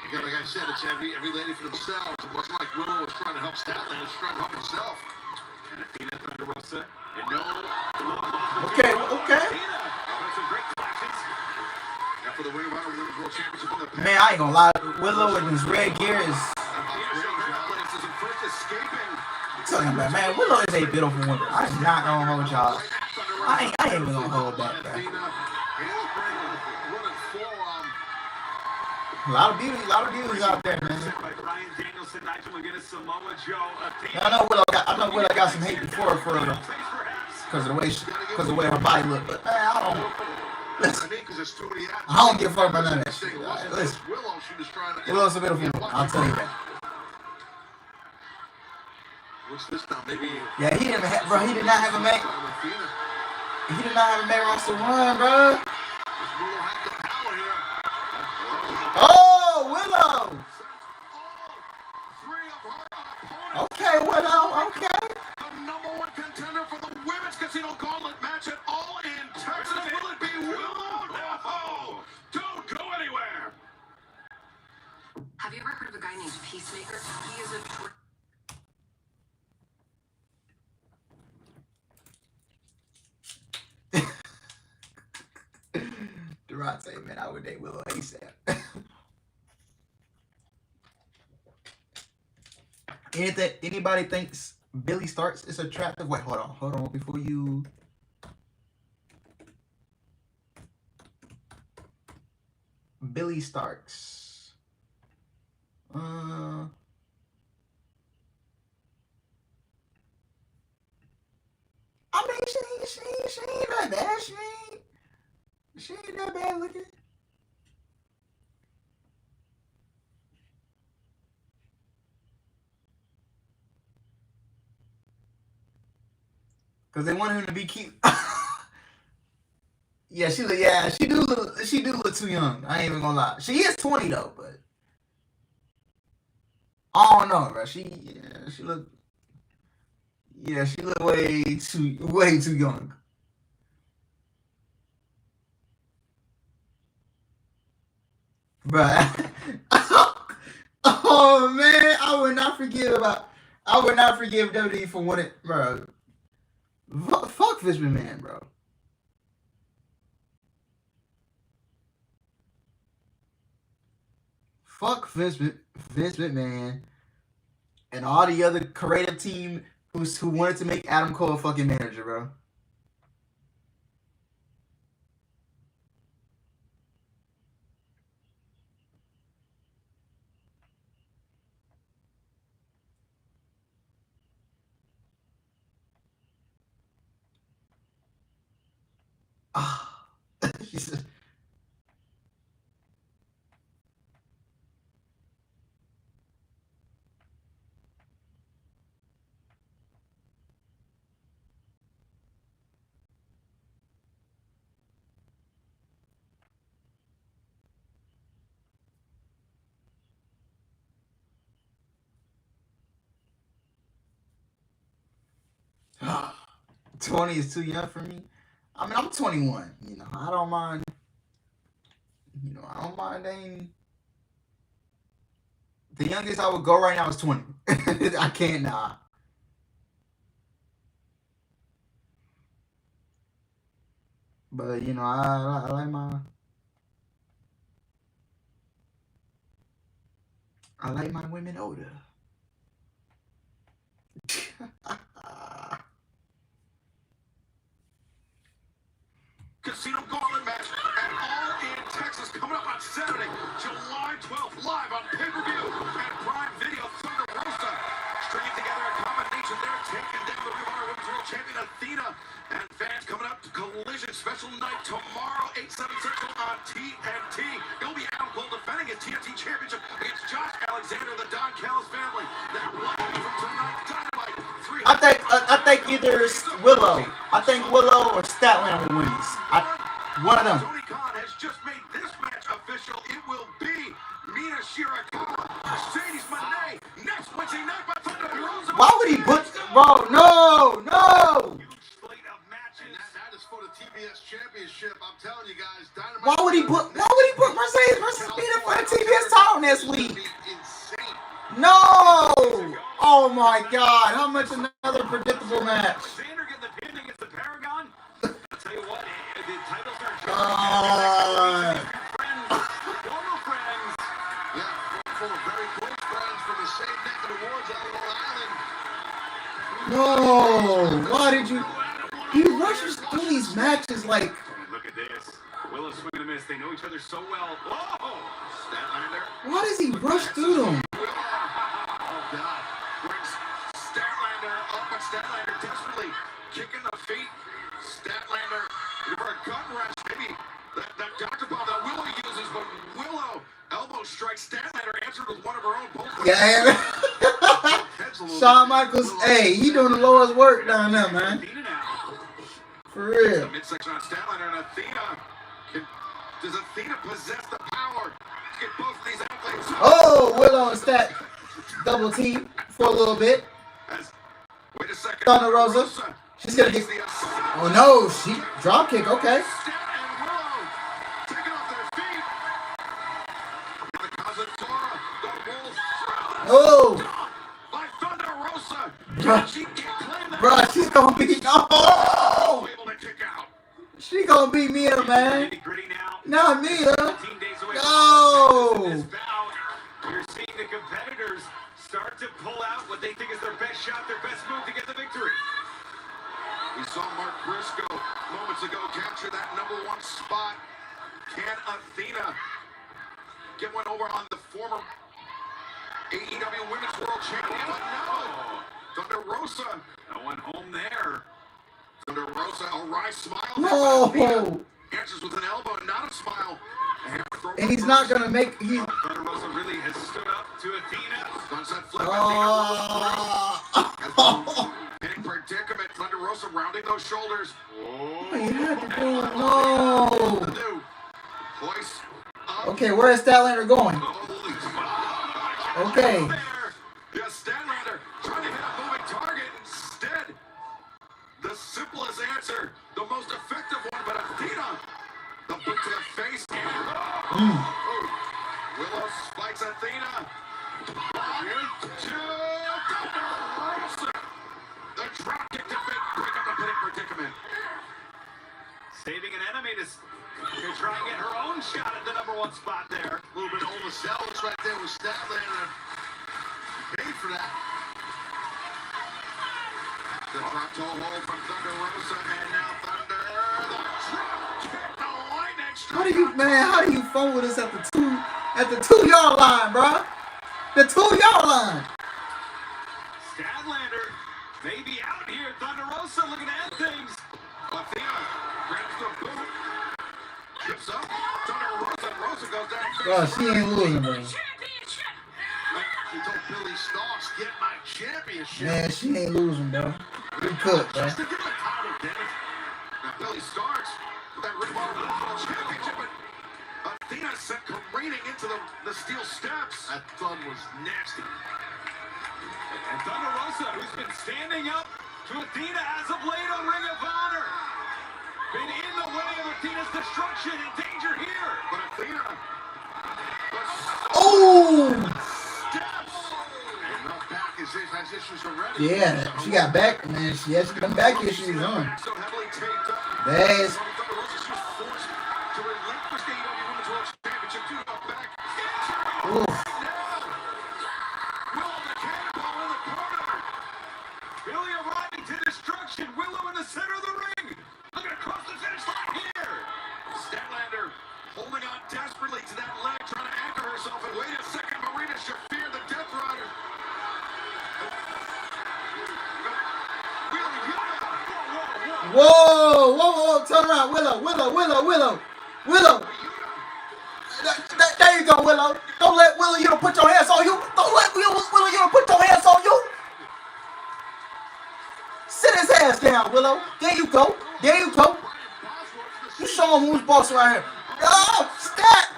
Again, like I said, it's every lady for themselves. It wasn't like Willow was trying to help Statlander, was trying to help himself. And Athena, Thunder Rosa, and no. Okay. Athena, some great flashes. Now for the Ring of Honor Women's World Championship on the back. Man, I ain't gonna lie, Willow with his red gear is. First escaping. I'm telling you, man, Willow is a beautiful woman. I'm not gonna hold y'all. I ain't even gonna hold that, bro. A lot of beauties out there, man. By Bryan Danielson, Nigel McGuinness, Samoa Joe, Athena. I know Willow got some hate before because of the way her body looked, but man, listen, I don't give a fuck about none of that shit. Right, listen, Willow's a beautiful woman, I'll tell you that. Yeah, he did not have a main. He did not have a main roster run, bro. Oh, Willow. Okay, Willow. Okay. The number one contender for the Women's Casino Gauntlet match at All In Texas. Will it be Willow? No! Don't go anywhere! Have you ever heard of a guy named Peacemaker? He is a Durante, man, I would date Willow ASAP. Anybody thinks Billy Starks is attractive? Wait, hold on, before you. Billy Starks. I mean, she ain't that bad. She ain't that bad looking. Cause they wanted him to be cute. Yeah, she do look too young. I ain't even gonna lie. She is 20 though, but I don't know, bro. She look way too young. Bruh. Oh man, I would not forgive WWE for what it, bro. Fuck Vince McMahon, bro. Fuck Vince McMahon and all the other creative team who wanted to make Adam Cole a fucking manager, bro. She said, 20 is too young for me. I mean, I'm 21. You know, I don't mind. You know, I don't mind dating. The youngest I would go right now is 20. I can't now. But you know, I like my women older. Casino Gauntlet match at All in Texas coming up on Saturday, July 12th, live on pay-per-view and Prime Video. Thunder Rosa stringing together a combination there, taking down the Ring of Honor Women's World Champion Athena, and fans coming up to Collision special night tomorrow, 8/7 Central on TNT. It'll be Adam Cole defending his TNT Championship against Josh Alexander, the Don Callis family. That live from tonight, Dynamite. I think either Willow. I think Willow or Statlander wins. One of them. Tony Khan has just made this match official. It will be Mina Shirakawa, Mercedes Moné, next Wednesday night by Thunder Rosa. Why would he put, bro? No. That is for the TBS Championship. I'm telling you guys, Dynamite. Why would he put Mercedes versus Mina for the TBS title next week? No! Oh my God! How much another predictable match? Alexander getting the pin against the Paragon. I'll tell you what, the titles are friends, former friends. Yeah, full of very close friends from the same neck of the woods on Long Island. No! Why did you? He rushes through these matches like. Look at this. Willow swing and a miss. They know each other so well. Whoa! Statlander. Why does he rush through them? God. Brings Statlander up, but Statlander desperately kicking the feet. Statlander for a gun rest. Maybe that Dr. Bomb that Willow uses, but Willow elbow strikes. Statlander answered with one of her own bolts. Yeah. Shawn Michaels, hey, he doing the Lord's work down there, man. For real. Midsection on Statlander and Athena. Does Athena possess the power to get both of these athletes? Oh, Willow and Stat double team for a little bit. Wait a second. Thunder Rosa. She's gonna get. Oh no, she drop kick. Okay. Stat and Willow taking off their feet. The Kazatora Oh, by Thunder Rosa. Bruh. She can't claim that. bro, she's gonna beat. Oh, Able to kick out. she gonna beat Mia, man. Nitty-gritty now. Not Mia. 17 days away from No. this bout. You're seeing the competitors start to pull out what they think is their best shot, their best move to get the victory. We saw Mark Briscoe moments ago capture that #1 spot. Can Athena get one over on the former AEW Women's World Champion? But no. Thunder Rosa. No one home there. Thunder Rosa, a wry smile. No. Answers with an elbow, not a smile. And he's not gonna make. He. Thunder Rosa really has stood up to Athena. Sunset flip. Oh. Big predicament. Thunder Rosa rounding those shoulders. You had to go. No. New. Voice up. Okay, where is Statlander going? Okay. Yeah, Statlander trying to hit a moving target. Instead, the simplest answer, the most effective one, but Athena, the boot to the face. Willow spikes Athena. 1, 2, Thunder Rosa. The drop kick to break up the pinning predicament. Saving an enemy to try and get her own shot at the #1 spot there. A little bit of overzealous right there with Statlander. Paid for that. The drop toe hold from Thunder Rosa, and now Thunder. The drop kick, the lightning strike. How do you fumble this at the 2-yard line, bro? The 2-yard line. Statlander may be out here. Thunder Rosa looking at things. Athena grabs the boot. Chips up. Thunder Rosa. Rosa goes down. Bro, she ain't losing, bro. She told Billy Starks, get my championship. Man, she ain't losing, bro. Good cook, bro. Just to give the title, Dennis. Now Billy Starks with that Ring of Honor championship, but Athena sent careening into the steel steps. That thud was nasty. And Thunder Rosa, who's been standing up to Athena as of late on Ring of Honor. Been in the way of Athena's destruction and danger here. But Athena Oh! steps. And her back has issues already. Yeah, she got back, man. She has some back issues, huh? So heavily taped up. That's. Thunder Rosa, she was forced to relinquish the AEW Women's World Championship to her back. Oof. Willow the cannonball in the corner. Billy arriving to destruction. Willow in the center of the ring. Looking across the finish line here. Statlander holding on desperately to that leg, trying to anchor herself. And wait a second, Marina Shafir, the Death Rider. Whoa! Turn around, Willow. There you go, Willow. Don't let Willow Yuta put your hands on you. Don't let Willow Yuta put your hands on you. Sit his ass down, Willow. There you go. You show him who's boss right here. Oh, stat.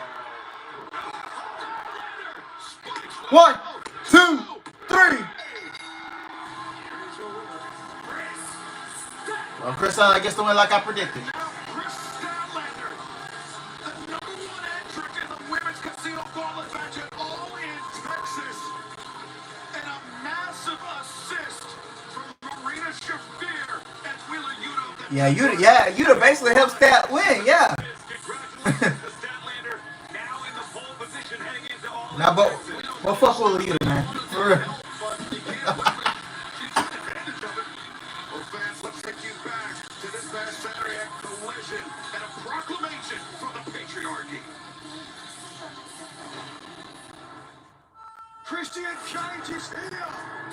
1, 2, 3. Well, Chris, I guess the way like I predicted. Chris Statlander, the #1 entrant in the women's casino gauntlet match at All in Texas. And a massive assist from Marina Shafir and Wheeler Yuta. Yuta basically helps Stat win, yeah. Congratulations to Statlander. Now in the pole position heading into All Now, but fuck Willa Yuta, man. For real. Fans, let's take you back to this past Saturday at Collision and a proclamation from the patriarchy. Christian change is here.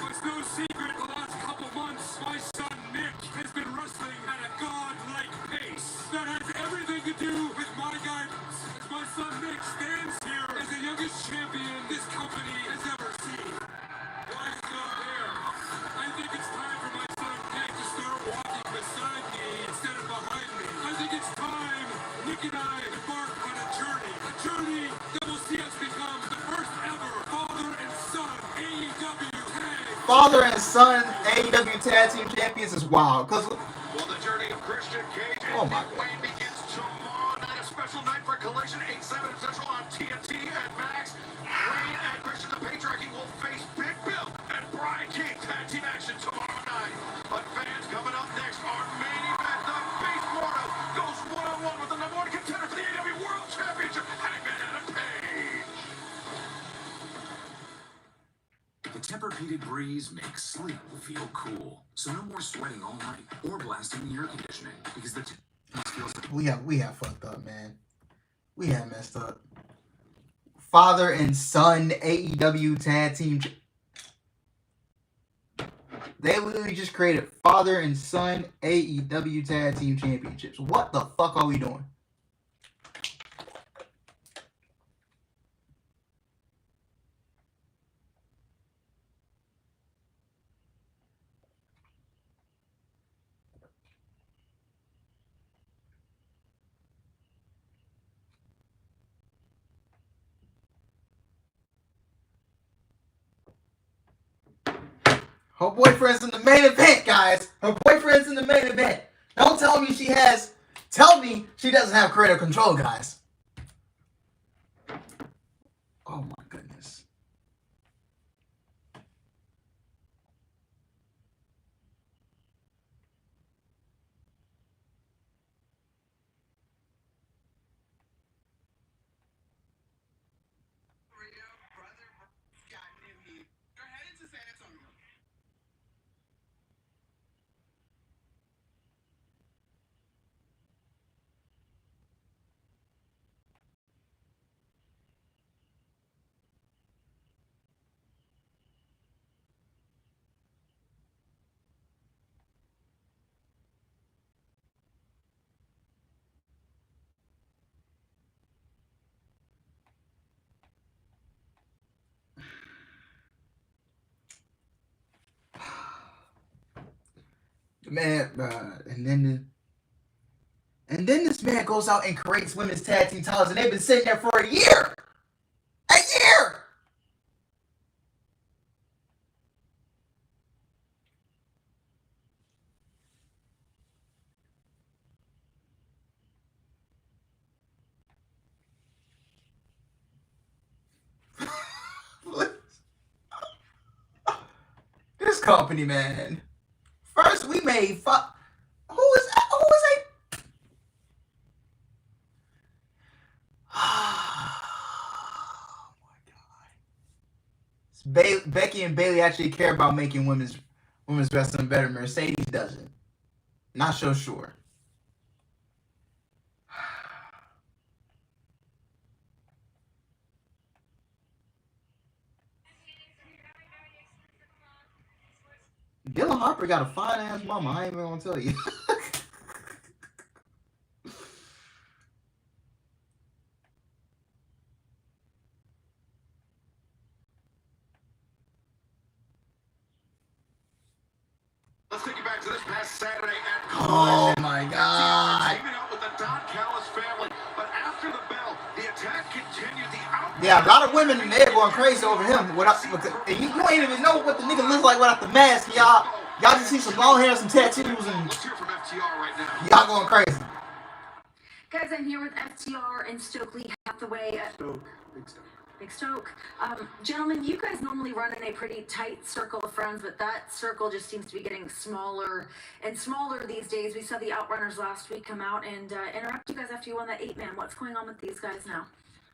It's no secret the last couple months, my son Nick has been wrestling at a godlike pace that has everything to do with my guidance. My son Nick stands here as the youngest champion this company has ever seen. Why stop there? I think it's time for my son Nick to start walking beside me instead of behind me. I think it's time Nick and I embark on a journey that will see us become the first ever father and son AEW Tag Team Champions is wild. Cause Well, the journey of Christian Cage and Oh my Nick Wayne begins tomorrow night. A special night for Collision, 8/7 Central on TNT and Max. Wayne and Christian the Patriarchy will face The Tempur-Pedic breeze makes sleep feel cool. So no more sweating all night or blasting the air conditioning because the feels like we have fucked up, man. We have messed up. Father and son AEW tag team. They literally just created father and son AEW tag team championships. What the fuck are we doing? Her boyfriend's in the main event, guys. Her boyfriend's in the main event. Don't tell me she has. Tell me she doesn't have creative control, guys. Oh my goodness. Man, and then this man goes out and creates women's tag team titles, and they've been sitting there for a year. A year. This company, man. First, we made fuck. Who is that? Who is that? Oh my god. Becky and Bailey actually care about making women's wrestling better. Mercedes doesn't. Not so sure. Dylan Harper got a fine ass mama. I ain't even gonna tell you. Let's take you back to this past Saturday at Oh Collision. my god. Teaming up with the Don Callis family, but after the bell, the attack continued. Yeah, a lot of women, they're going crazy over him. You ain't even know what the nigga looks like without the mask, y'all. Y'all just see some long hair, some tattoos, and Let's hear from FTR right now. y'all going crazy. Guys, I'm here with FTR and Stokely Hathaway. Big Stoke. Gentlemen, you guys normally run in a pretty tight circle of friends, but that circle just seems to be getting smaller and smaller these days. We saw the Outrunners last week come out and interrupt you guys after you won that 8-man. What's going on with these guys now?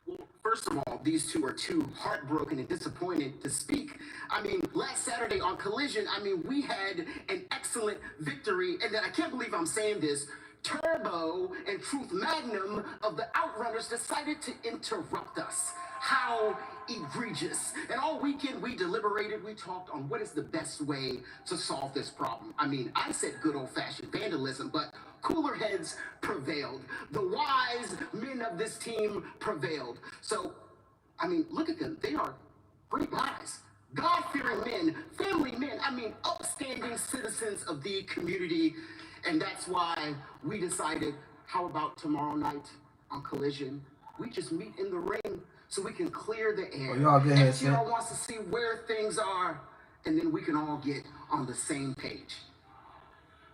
Well, first of all, these two are too heartbroken and disappointed to speak. I mean, last Saturday on Collision, we had an excellent victory, and then I can't believe I'm saying this, Turbo and Truth Magnum of the Outrunners decided to interrupt us. How egregious. And all weekend we deliberated, we talked on what is the best way to solve this problem. I said good old-fashioned vandalism, but cooler heads prevailed. The wise men of this team prevailed. So, look at them. They are great guys. God-fearing men, family men, upstanding citizens of the community. And that's why we decided, how about tomorrow night on Collision, we just meet in the ring so we can clear the air. FTR wants to see where things are, and then we can all get on the same page.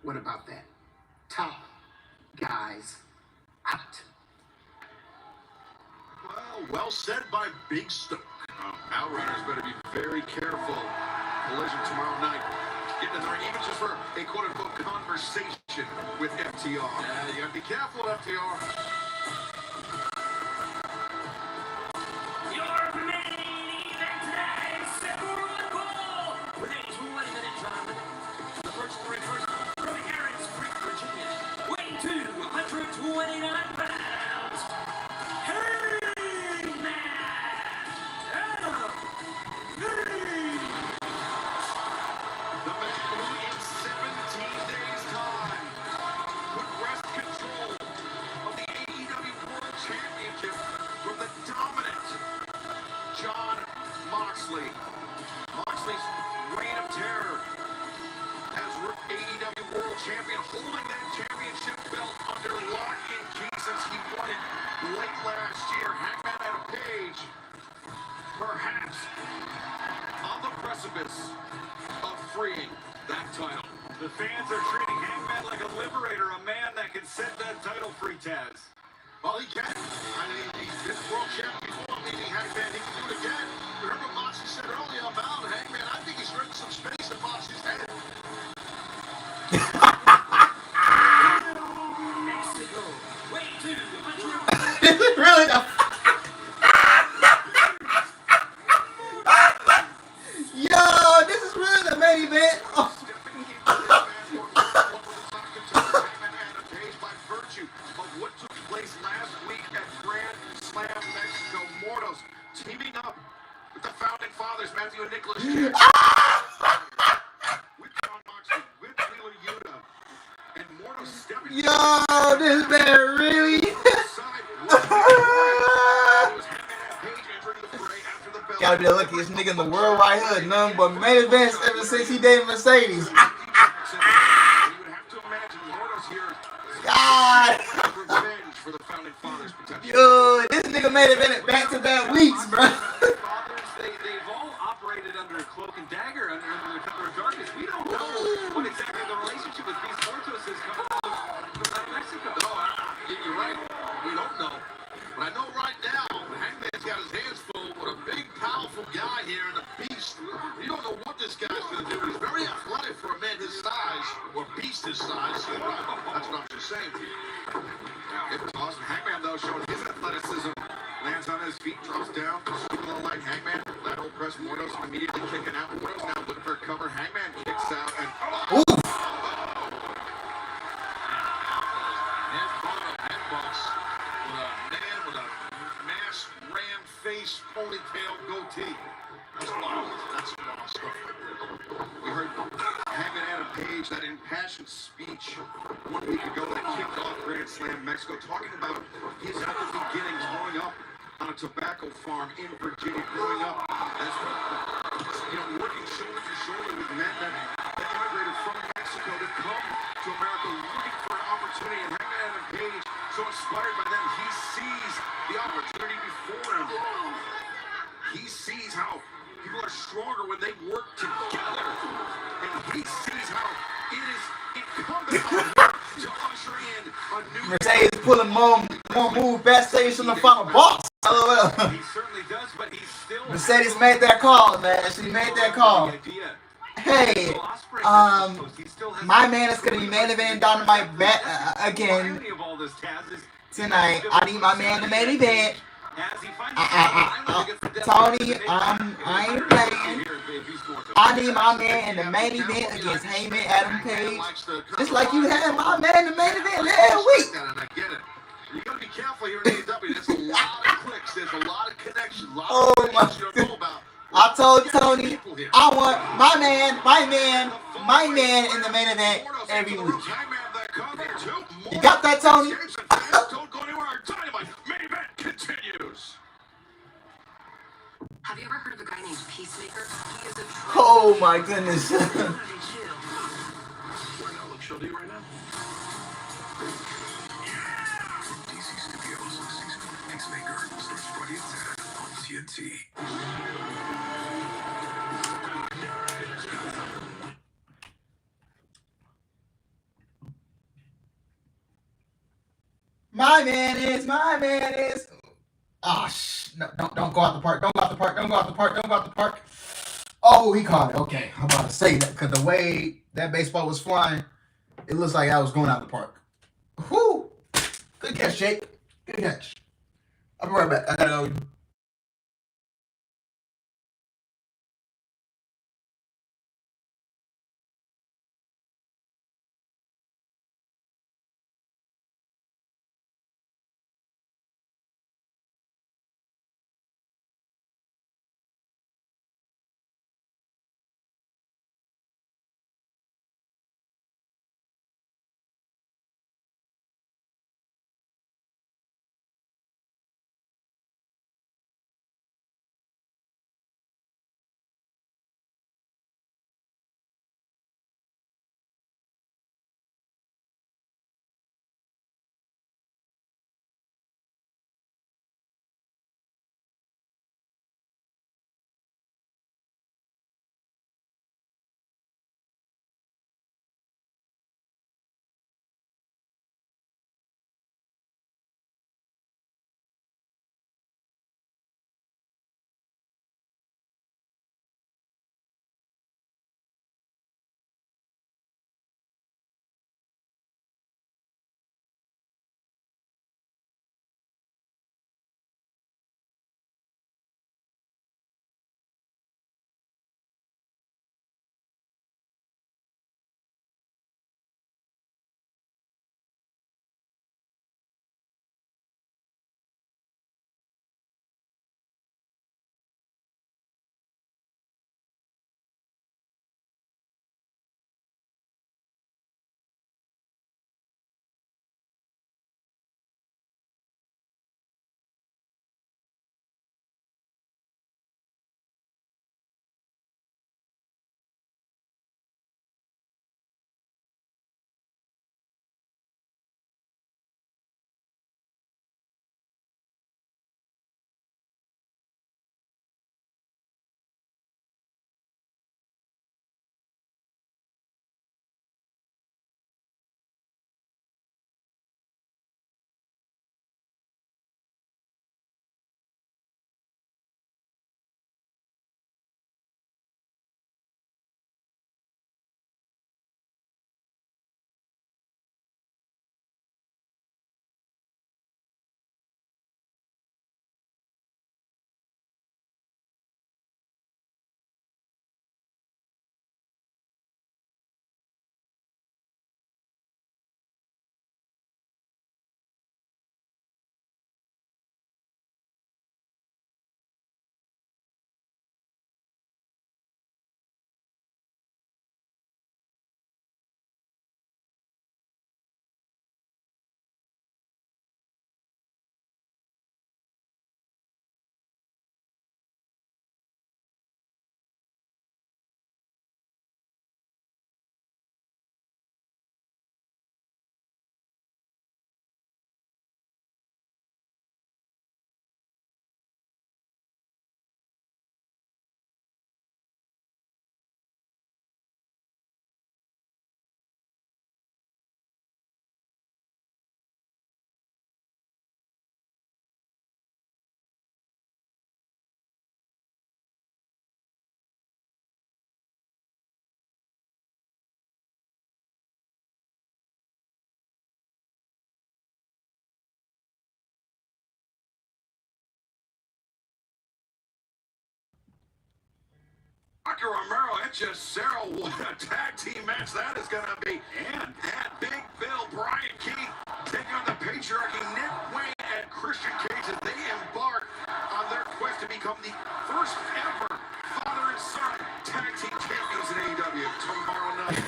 What about that? Top guys out. Well said by Big Stoke. Outrunners better be very careful. Collision tomorrow night. Getting in the ring, even just for a quote-unquote conversation with FTR. Yeah, you gotta be careful, FTR. Your main event tonight, Super Bowl been holding that championship belt under lock and key since he won it late last year. Hangman Adam Page, perhaps on the precipice of freeing that title. The fans are treating Hangman like a liberator, a man that can set that title free, Taz. Well, he can. I mean, he's been world champion before, meaning Hangman, he can do it again. You heard what Moxie said earlier about Hangman. I think he's written some space in Moxie's head. Mexico, way to This is really the yo, this is really the main event. Oh. By virtue of what took place last week at Grand Slam Mexico, Mortos teaming up with the founding fathers, Matthew and Nicholas Jackson, with John Moxley, with Wheeler Yuta, and Mortos stepping Yo, this man really. Gotta be the luckiest nigga in the world right here. None but main events ever since he dated Mercedes. God. For the founding fathers protection. Yo, this nigga made it back-to-back weeks, bro. They've all operated under cloak and dagger, under the cover of darkness. We don't know what exactly the relationship with Beast Mortos is coming out of Mexico. No, you're right. We don't know. But I know right now, Hangman's got his hands full with a big, powerful guy here and a beast. You don't know what this guy's going to do. He's very athletic for a man his size, or beast his size. That's not just saying. It was awesome. Hangman, though, showing his athleticism. Lands on his feet, drops down, super low like Hangman. Lateral press, Mortos immediately kicking out. Mortos now looking for a cover. Hangman kicks out and headbutts with a man with a mass ram face, ponytail, goatee. That's wild. That's wild stuff. We heard Hangman Adam Page, that impassioned speech 1 week ago that kicked off Grand Slam Mexico, talking about his humble beginnings growing up on a tobacco farm in Virginia, growing up as working shoulder to shoulder with men that immigrated from Mexico to come to America looking for an opportunity. And Hangman Adam Page, so inspired by them, he sees the opportunity before him. He sees how people are stronger when they work together. And he sees how it is incumbent on him to usher in a new Mercedes pulling more move backstage from the final boss. LOL. He certainly does, but he's still. Mercedes made that call, man. She made that call. Hey, my man is gonna be main event Dynamite again tonight. I need my man to main event. Tony, I ain't playing. I need my man in the main event against Heyman Adam Page. Just like you had my man in the main event last week. You gotta be careful here in AEW. There's a lot of clicks. There's a lot of connections. A lot Oh of my connections you don't know about. I told Tony I want my man in the main event every week. You got that, Tony? Don't go anywhere. Our Dynamite main event continues. Have you ever heard of a guy named Peacemaker? He is a Oh my goodness. She'll do right now. DC Studios season Peacemaker starts Friday at 10 on TNT. My man is. Oh, no, don't go out the park. Don't go out the park. Oh, he caught it. Okay, I'm about to say that because the way that baseball was flying, it looks like I was going out the park. Whoo! Good catch, Jake. Good catch. I'll be right back. I gotta go. Romero, Cesaro, what a tag team match that is going to be. And Big Bill, Brian Keith, taking on the patriarchy, Nick Wayne and Christian Cage as they embark on their quest to become the first ever father and son tag team champions in AEW tomorrow night.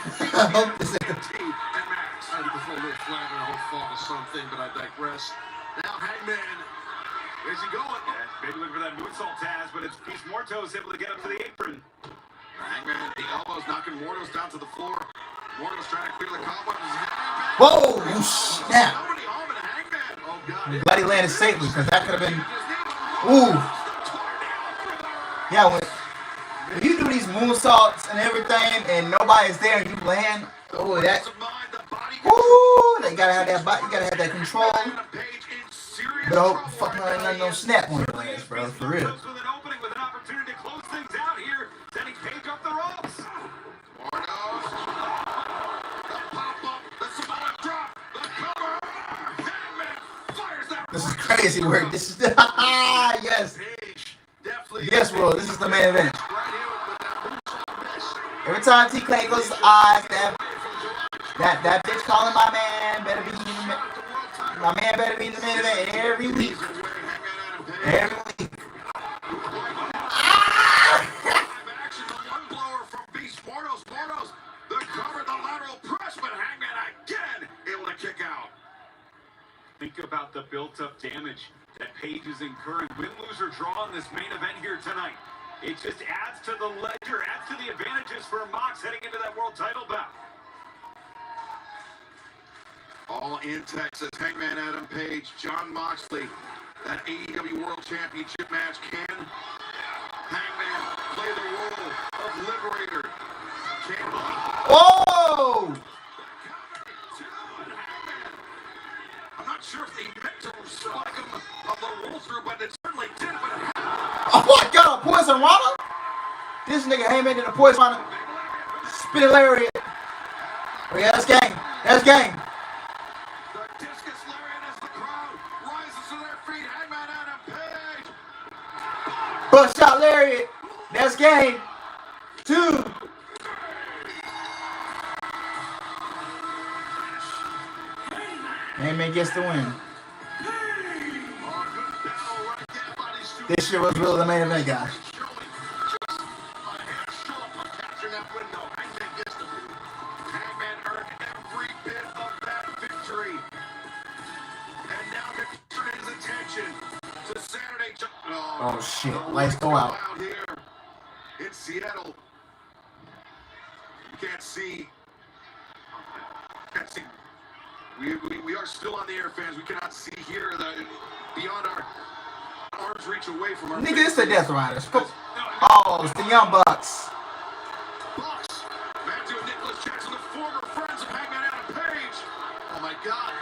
TNT and Max. I think the full little flag and a whole father son thing, but I digress. Now Hangman, where's he going? Yeah, maybe looking for that moonsault, Taz, but it's Peace Mortos able to get up to the apron. Hangman, the elbows knocking Mortos down to the floor. Mortos trying to clear the cobwebs. Whoa, you snap. Somebody arming Hangman. Oh, God. I'm glad he landed safely, because that could have been... Ooh. Yeah, when you do these moonsaults and everything, and nobody's there, and you land... Oh, that... Ooh, they gotta have that body, you gotta have that control. But I hope fucking ain't no snap on your ass, bro, for real. With an opening, with an opportunity to close things out here, sending Page up the ropes. Mortos. The pop-up, the Samoa drop, the cover. Hangman fires that. This is crazy work. This is the... yes. Yes, bro, this is the main event. Every time TK goes to eyes, that bitch calling my man better be in the my man better be in the main event every week. Every week. Action, the one blower from Beast Mortos. Mortos, the cover, the lateral press, but Hangman again able to kick out. Think about the built-up damage that Page is incurring. Win, lose, or draw in this main event here tonight. It just adds to the ledger, adds to the advantages for Mox heading into that world title bout. All in Texas, Hangman Adam Page, Jon Moxley, that AEW World Championship match. Can Hangman play the role of Liberator? Can he? Whoa! I'm not sure if they meant to spike him of the roll through, but it certainly did. But it Oh my god, a poison rana? This nigga Heyman did a poison rana. Spin a lariat. Oh yeah, that's gang. That's gang. the discus lariat as the crowd rises to their feet. Hangman Adam Page. Bust shot lariat. That's gang. 2. Heyman gets the win. This shit was really the main event, guys. Hangman earned every bit of that victory. And now they're turning his attention to Saturday. Oh shit, lights go out. Here in Seattle. You can't see. We are still on the air, fans. We cannot see here beyond our arm's reach away from our. Nigga, it's the Death Riders. Oh, it's the Young Bucks. Bucks. Matthew and Nicholas Jackson, the former friends of Hangman Adam Page. Oh my God.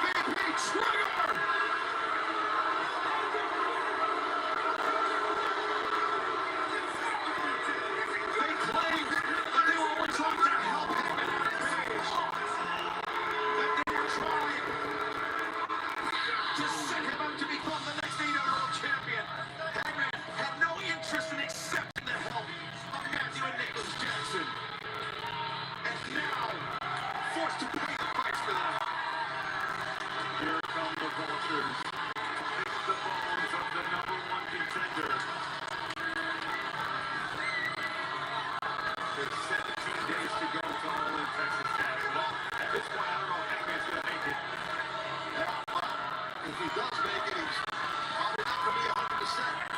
MVP Trigger. They claimed that they were only trying to help Hangman Adam Page. That they were trying to set him up to become the next AEW World Champion. Hangman had no interest in accepting the help of Matthew and Nicholas Jackson. And now, forced to pay the price for that. Here come the vultures. Pick the bones of the #1 contender. There's 17 days to go to All in Texas, Taz. Well, at this point, I don't know if Hangman's going to make it. If he does make it, he's probably not going to be 100%.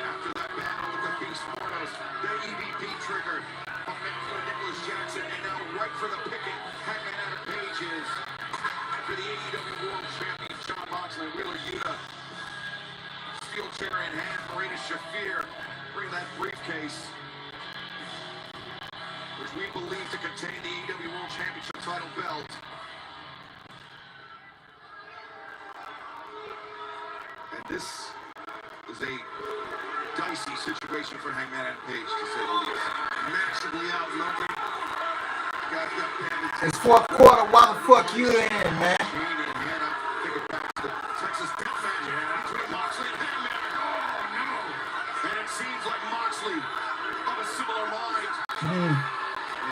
After that battle with the Beast Mortos, the EVP trigger of Matthew and Nicholas Jackson, and now right for the picking, Hangman Adam Page is for the AEW World Champion, Jon Moxley, Wheeler Yuta, steel chair in hand, Marina Shafir, bring that briefcase, which we believe to contain the AEW World Championship title belt. And this is a dicey situation for Hangman Adam Page, to say the least. Massively outnumbered. Guys got banded. It's fourth quarter. Why the fuck you in, man? And Hannah, think it back to the Texas death match between Moxley and Hangman. Oh, no. And seems like Moxley of a similar mind. And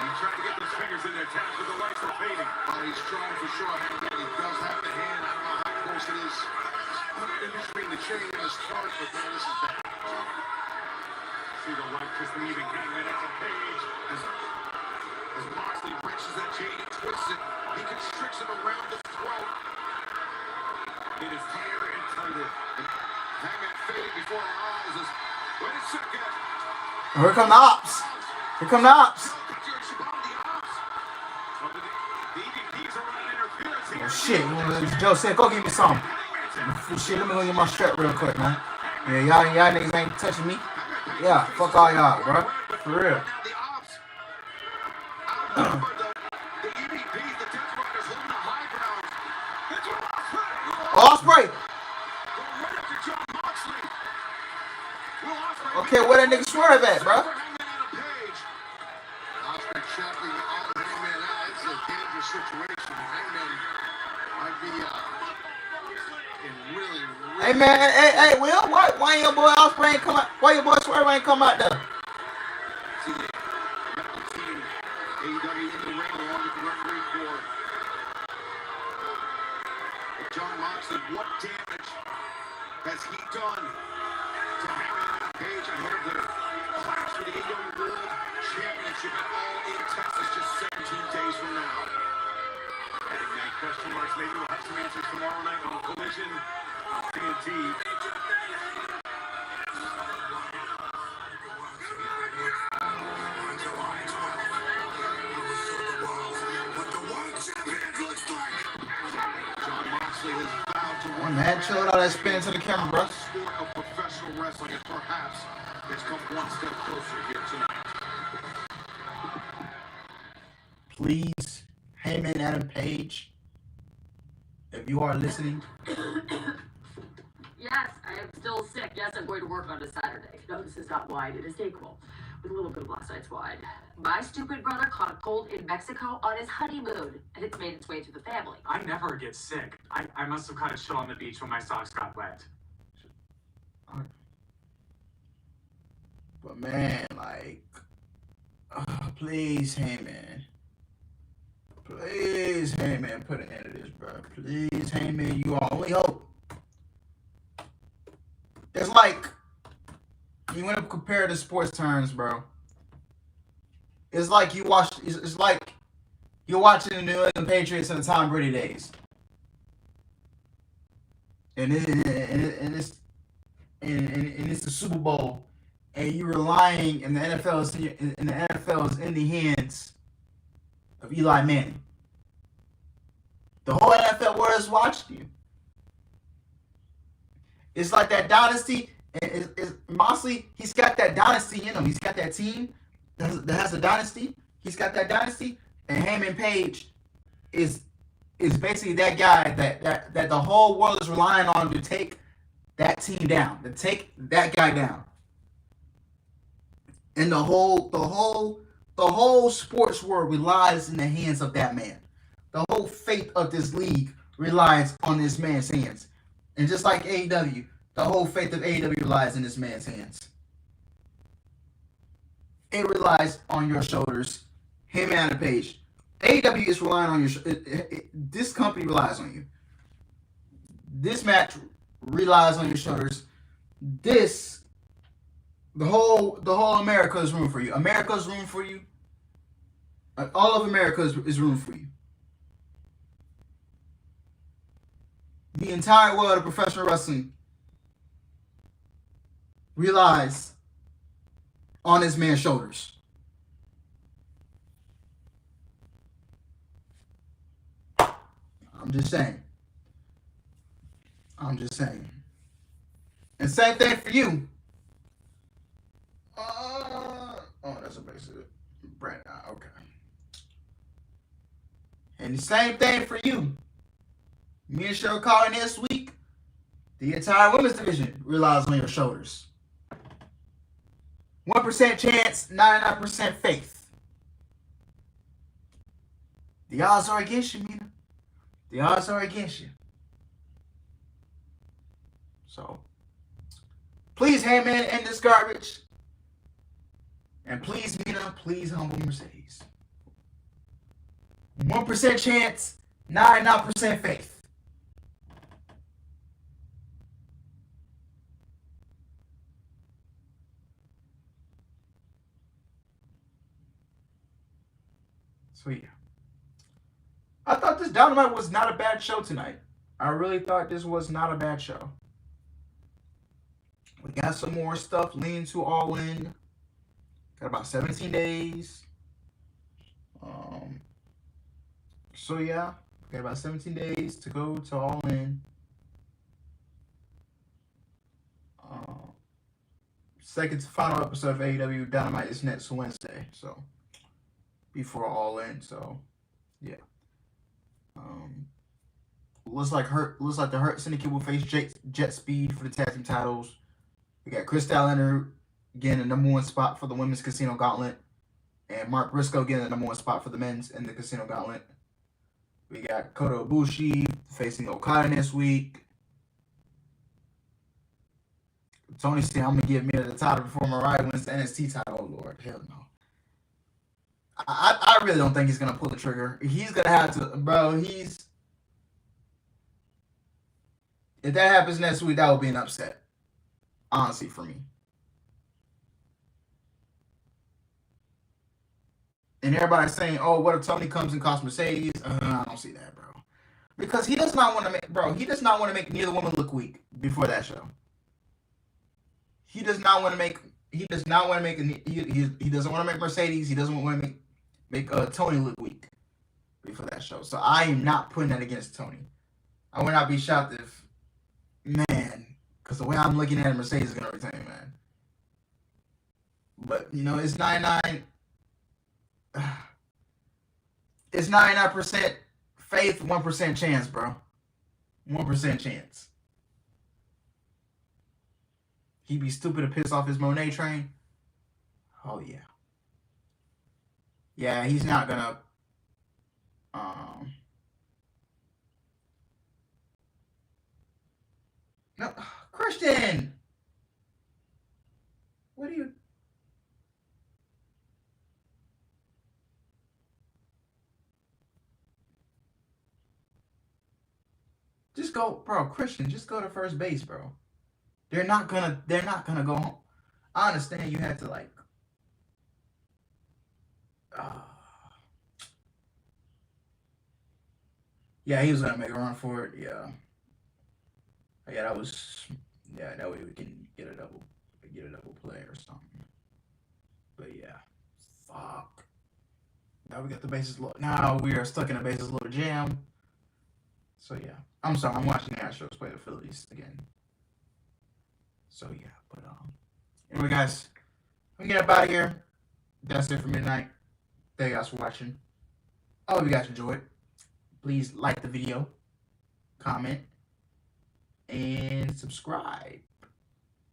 he's trying to get those fingers in there, tapped with the lights are fading. Well, he's trying for sure. He does have the hand. I don't know how close it is in between the chain and his heart, but man, this is bad. See the light just leaving, Hangman at the page. As Moxley wrenches that chain and twists it, he constricts it around the throat. It is tighter and tighter. Hangman fading before our eyes as, wait a second. Here come the ops. Here come the ops. Oh shit, Joe said, go give me some. Shit, let me go get my strap real quick, man. Yeah, y'all niggas ain't touching me. Yeah, fuck all y'all, bro. For real. Osprey. Okay, where that nigga Swerve at, bro? Osprey chopping on Hangman. That's a dangerous situation. Hangman might be in really. Hey man, hey, Will, why your boy Osprey ain't come out? Why your boy Swerve ain't come out there? See the medical team, AEW in the ring along with the referee for John Moxley. What damage has he done to Hangman Page ahead of the clash for the AEW World Championship at All in Texas just 17 days from now? Adding that question marks, maybe we'll have some answers tomorrow night on Collision on TNT. John Moxley has vowed to Oh man, chill out that spin to the camera, bro. the sport of professional wrestling, and perhaps has come one step closer here tonight. Please, Heyman Adam Page, if you are listening. Yes, I am still sick. Yes, I'm going to work on a Saturday. No, this is not wine. It is Dayquil with a little bit of last night's wine. My stupid brother caught a cold in Mexico on his honeymoon, and it's made its way through the family. I never get sick. I must have caught a chill on the beach when my socks got wet. But man, like, please, Heyman. Please, Heyman, put an end to this, bro. Please, Heyman, you our only hope. It's like, you want to compare the sports terms, bro. It's like you watch. It's like you're watching the New England Patriots in the Tom Brady days, and it's the Super Bowl, and you're relying, and the NFL is in the hands of Eli Manning. The whole NFL world is watching you. It's like that dynasty, and Moxley, he's got that dynasty in him. He's got that team that has a dynasty. He's got that dynasty, and Heyman Page is basically that guy that the whole world is relying on to take that team down, to take that guy down. And the whole sports world relies in the hands of that man. The whole fate of this league relies on this man's hands. And just like AEW, the whole fate of AEW relies in this man's hands. It relies on your shoulders. Him and Adam Page. AEW is relying on your this company relies on you. This match relies on your shoulders. The whole America is room for you. America's room for you. All of America is room for you. The entire world of professional wrestling relies on this man's shoulders. I'm just saying. And same thing for you. That's a basic brand. Okay. And the same thing for you. Me and Cheryl calling this week. The entire women's division relies on your shoulders. 1% chance, 99% faith. The odds are against you, Mina. The odds are against you. So, please, Heyman, end this garbage. And please, Mina, please humble Mercedes. 1% chance, 99% faith. So yeah. I thought this Dynamite was not a bad show tonight. I really thought this was not a bad show. We got some more stuff leading to All In. Got about 17 days. So yeah, got about 17 days to go to All In. Second to final episode of AEW Dynamite is next Wednesday. So before All In. So yeah. Looks like the Hurt Syndicate will face Jet Speed for the tag team titles. We got Chris Statlander getting the number 1 spot for the women's Casino Gauntlet, and Mark Briscoe getting the number 1 spot for the men's in the Casino Gauntlet. We got Kota Ibushi facing Okada this week. Tony said, "I'm gonna give me the title before Mariah wins the NXT title." Oh Lord, hell no. I really don't think he's gonna pull the trigger. He's gonna have to, bro. If that happens next week, that would be an upset. Honestly, for me. And everybody's saying, "Oh, what if Tony comes and costs Mercedes?" I don't see that, bro. Because he does not want to make, bro. He does not want to make neither woman look weak before that show. He does not want to make. He does not want to make. He doesn't want to make Mercedes. He doesn't want to make Tony look weak before that show. So I am not putting that against Tony. I would not be shocked if, man, because the way I'm looking at it, Mercedes is gonna retain, man. But you know, it's 99. It's 99% faith, 1% chance, bro. 1% chance. He'd be stupid to piss off his Monet train. Oh yeah. Yeah, he's not gonna. No, Christian. What are you? Just go, bro. Christian, just go to first base, bro. They're not gonna go home. I understand you had to like. Yeah, he was gonna make a run for it. Yeah. Yeah, that was. Yeah, that way we can get a double play or something. But yeah, fuck. Now we got the bases loaded. Now we are stuck in a bases loaded jam. So yeah, I'm sorry. I'm watching the Astros play the Phillies again. So yeah, but anyway, guys, I'm getting up out of here. That's it for me tonight. Thank you guys for watching. I hope you guys enjoyed. Please like the video, comment, and subscribe.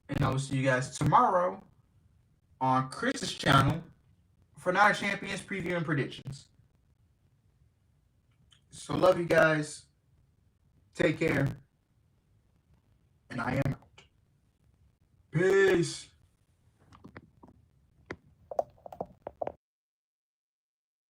And I will see you guys tomorrow on Chris's channel for Night of Champions preview and predictions. So love you guys. Take care. And I am out. Peace.